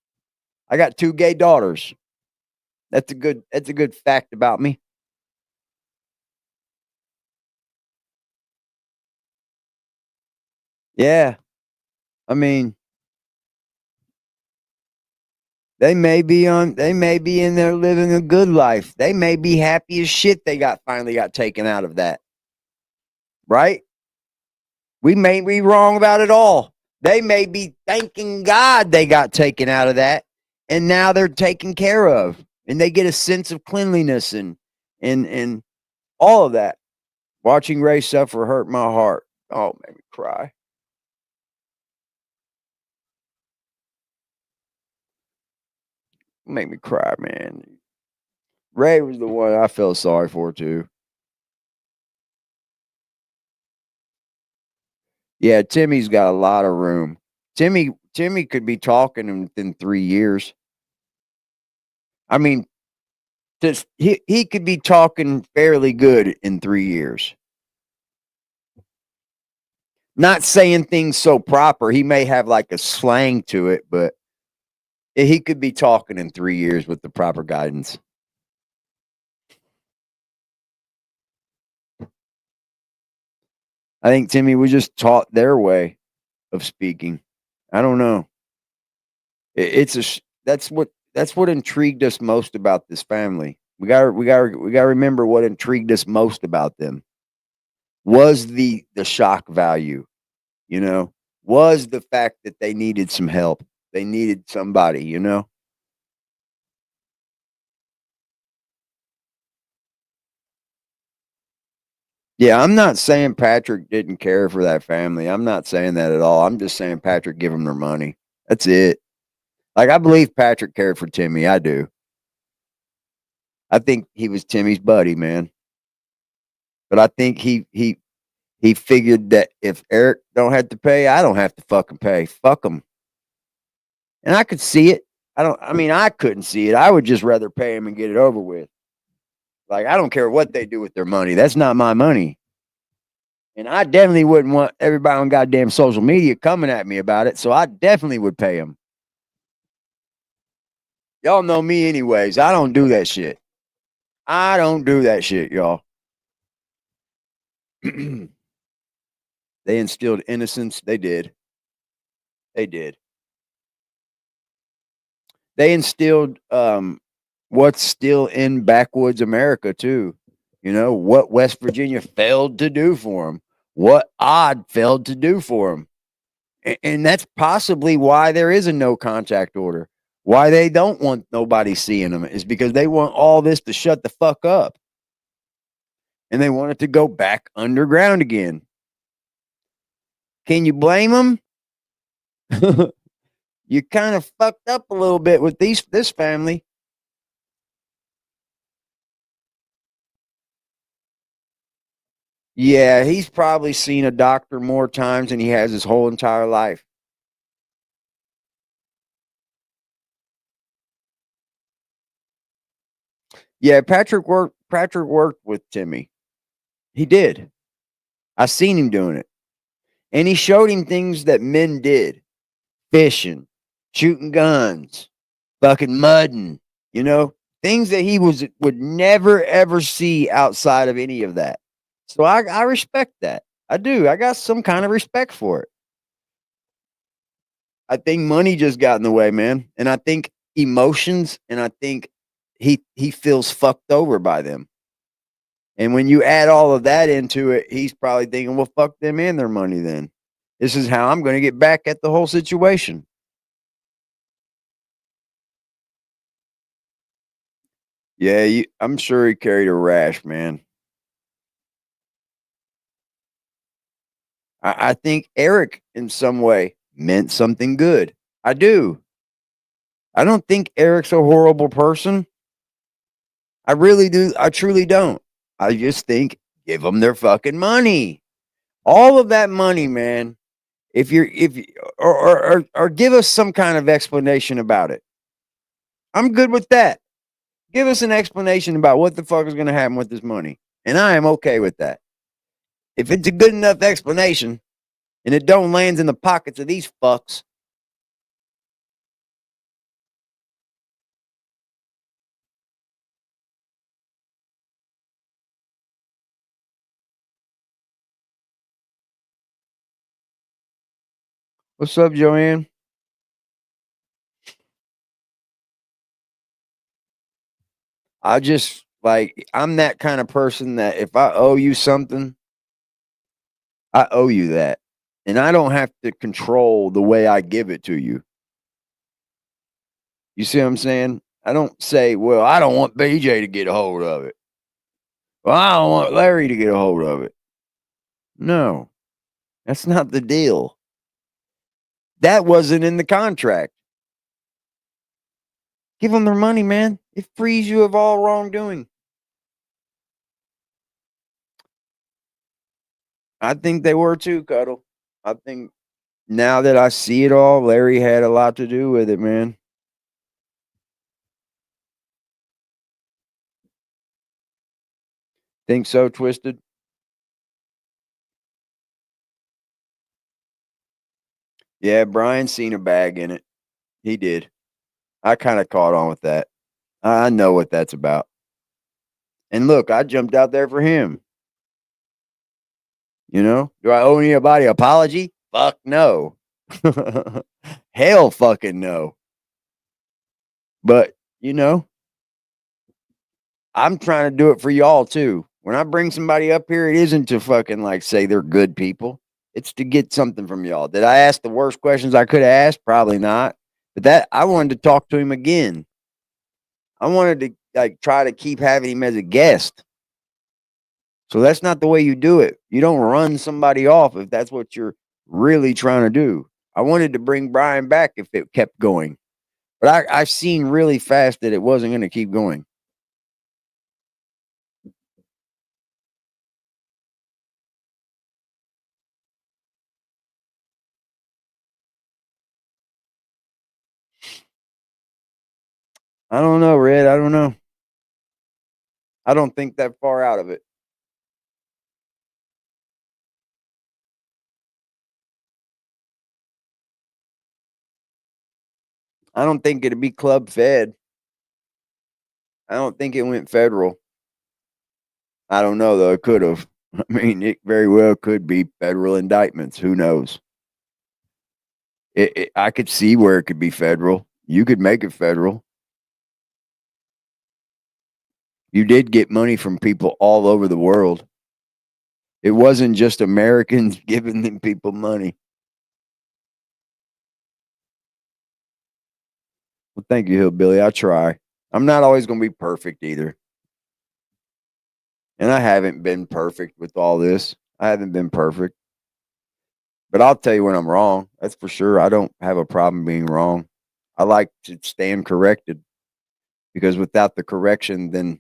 I got 2 gay daughters. That's a good fact about me. Yeah. I mean, they may be in there living a good life. They may be happy as shit they finally got taken out of that. Right? We may be wrong about it all. They may be thanking God they got taken out of that, and now they're taken care of, and they get a sense of cleanliness and all of that. Watching Ray suffer hurt my heart. Oh, it made me cry. It made me cry, man. Ray was the one I felt sorry for too. Yeah, Timmy's got a lot of room. Timmy could be talking within 3 years. I mean, just he could be talking fairly good in 3 years. Not saying things so proper. He may have like a slang to it, but he could be talking in 3 years with the proper guidance. I think Timmy was just taught their way of speaking. I don't know. That's what intrigued us most about this family. We got to remember what intrigued us most about them. was the shock value, you know, was the fact that they needed some help. They needed somebody, you know. Yeah, I'm not saying Patrick didn't care for that family. I'm not saying that at all. I'm just saying Patrick give them their money. That's it. Like I believe Patrick cared for Timmy. I do. I think he was Timmy's buddy, man. But I think he figured that if Eric don't have to pay, I don't have to fucking pay. Fuck him. And I could see it. I mean, I couldn't see it. I would just rather pay him and get it over with. Like, I don't care what they do with their money. That's not my money. And I definitely wouldn't want everybody on goddamn social media coming at me about it. So I definitely would pay him. Y'all know me anyways. I don't do that shit. I don't do that shit, y'all. They instilled innocence. They did. They did. They instilled what's still in backwoods America too. You know what West Virginia failed to do for them, what Odd failed to do for them, and that's possibly why there is a no contact order. Why they don't want nobody seeing them is because they want all this to shut the fuck up, and they want it to go back underground again. Can you blame them? You kind of fucked up a little bit with this family. Yeah, he's probably seen a doctor more times than he has his whole entire life. Yeah, Patrick worked with Timmy. He did. I seen him doing it. And he showed him things that men did. Fishing, shooting guns, fucking mudding, you know, things that he would never ever see outside of any of that. So I respect that. I do. I got some kind of respect for it. I think money just got in the way, man. And I think emotions, and I think he feels fucked over by them. And when you add all of that into it, he's probably thinking, well, fuck them and their money then. This is how I'm going to get back at the whole situation. Yeah, I'm sure he carried a rash, man. I think Eric, in some way, meant something good. I do. I don't think Eric's a horrible person. I really do. I truly don't. I just think give them their fucking money. All of that money, man. If you, or give us some kind of explanation about it. I'm good with that. Give us an explanation about what the fuck is going to happen with this money, and I am okay with that. If it's a good enough explanation, and it don't lands in the pockets of these fucks. What's up, Joanne? I just like I'm that kind of person that if I owe you something, I owe you that. And I don't have to control the way I give it to you. You see what I'm saying? I don't say, well, I don't want BJ to get a hold of it. Well, I don't want Larry to get a hold of it. No, that's not the deal. That wasn't in the contract. Give them their money, man. It frees you of all wrongdoing. I think they were too, Cuddle. I think now that I see it all, Larry had a lot to do with it, man. Think so, Twisted? Yeah, Brian seen a bag in it. He did. I kind of caught on with that. I know what that's about. And look, I jumped out there for him. You know, do I owe anybody an apology? Fuck no. Hell fucking no. But, you know, I'm trying to do it for y'all too. When I bring somebody up here, it isn't to fucking like say they're good people. It's to get something from y'all. Did I ask the worst questions I could have asked? Probably not. But that I wanted to talk to him again. I wanted to like try to keep having him as a guest. So that's not the way you do it. You don't run somebody off if that's what you're really trying to do. I wanted to bring Brian back if it kept going. But I've seen really fast that it wasn't going to keep going. I don't know, Red. I don't know. I don't think that far out of it. I don't think it'd be club fed. I don't think it went federal. I don't know though. It could have. I mean, it very well could be federal indictments. Who knows? I could see where it could be federal. You could make it federal. You did get money from people all over the world. It wasn't just Americans giving them people money. Well, thank you, Hillbilly. I try. I'm not always going to be perfect either. And I haven't been perfect with all this. I haven't been perfect. But I'll tell you when I'm wrong. That's for sure. I don't have a problem being wrong. I like to stand corrected because without the correction, then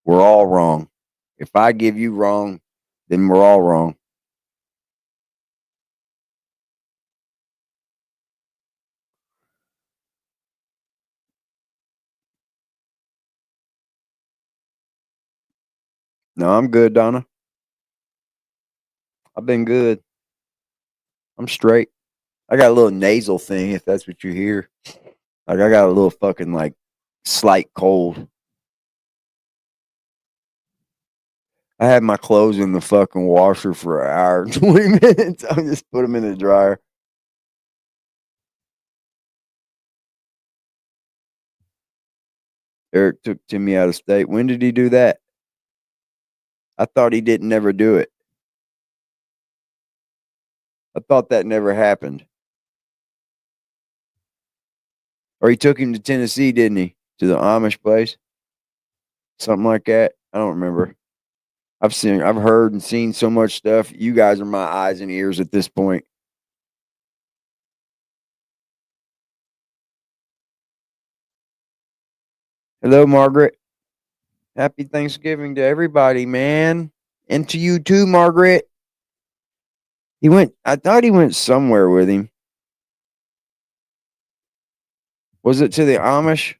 we're all wrong. If I give you wrong, then we're all wrong. No, I'm good, Donna. I've been good. I'm straight. I got a little nasal thing, if that's what you hear. Like I got a little fucking like slight cold. I had my clothes in the fucking washer for an hour and 20 minutes. I just put them in the dryer. Eric took Timmy out of state. When did he do that? I thought he didn't never do it. I thought that never happened. Or he took him to Tennessee, didn't he? To the Amish place? Something like that. I don't remember. I've heard and seen so much stuff. You guys are my eyes and ears at this point. Hello, Margaret. Happy Thanksgiving to everybody, man. And to you too, Margaret. I thought he went somewhere with him. Was it to the Amish?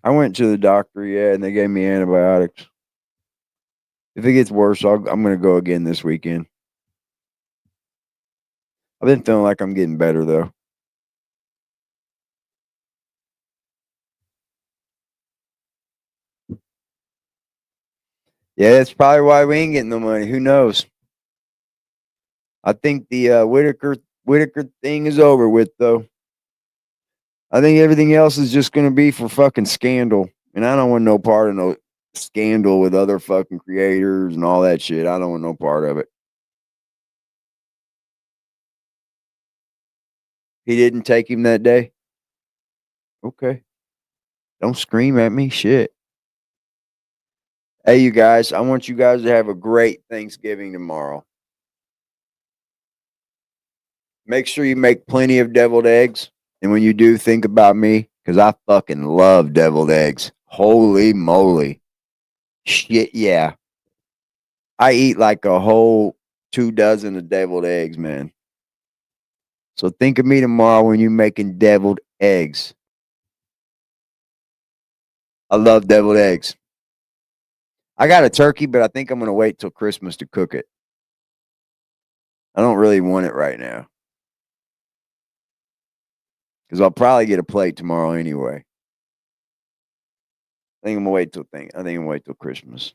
I went to the doctor, yeah, and they gave me antibiotics. If it gets worse, I'm going to go again this weekend. I've been feeling like I'm getting better, though. Yeah, that's probably why we ain't getting no money. Who knows? I think the Whittaker thing is over with, though. I think everything else is just going to be for fucking scandal. And I don't want no part of no scandal with other fucking creators and all that shit. I don't want no part of it. He didn't take him that day? Okay. Don't scream at me. Shit. Hey, you guys, I want you guys to have a great Thanksgiving tomorrow. Make sure you make plenty of deviled eggs. And when you do, think about me because I fucking love deviled eggs. Holy moly. Shit, yeah. I eat like a whole 2 dozen of deviled eggs, man. So think of me tomorrow when you're making deviled eggs. I love deviled eggs. I got a turkey, but I think I'm going to wait till Christmas to cook it. I don't really want it right now. Because I'll probably get a plate tomorrow anyway. I think I'm going to wait till Christmas.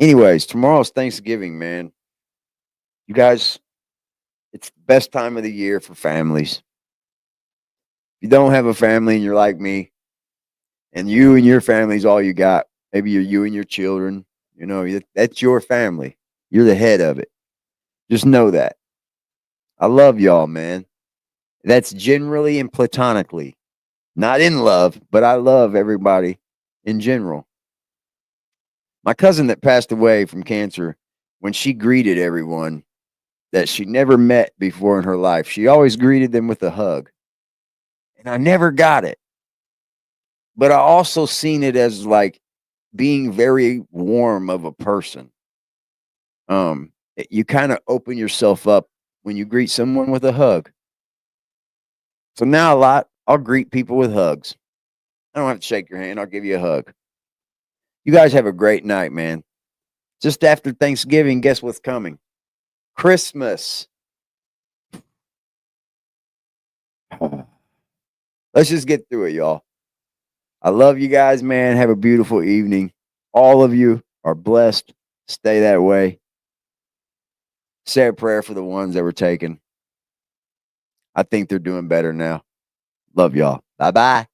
Anyways, tomorrow's Thanksgiving, man. You guys, it's the best time of the year for families. you don't have a family and you're like me, and you and your family's all you got, maybe you're you and your children, you know, that's your family. You're the head of it. Just know that. I love y'all, man. That's generally and platonically. Not in love, but I love everybody in general. My cousin that passed away from cancer, when she greeted everyone that she never met before in her life, she always greeted them with a hug. And I never got it. But I also seen it as like being very warm of a person. You kind of open yourself up when you greet someone with a hug. So now I'll greet people with hugs. I don't have to shake your hand. I'll give you a hug. You guys have a great night, man. Just after Thanksgiving, guess what's coming? Christmas. Let's just get through it, y'all. I love you guys, man. Have a beautiful evening. All of you are blessed. Stay that way. Say a prayer for the ones that were taken. I think they're doing better now. Love y'all. Bye bye.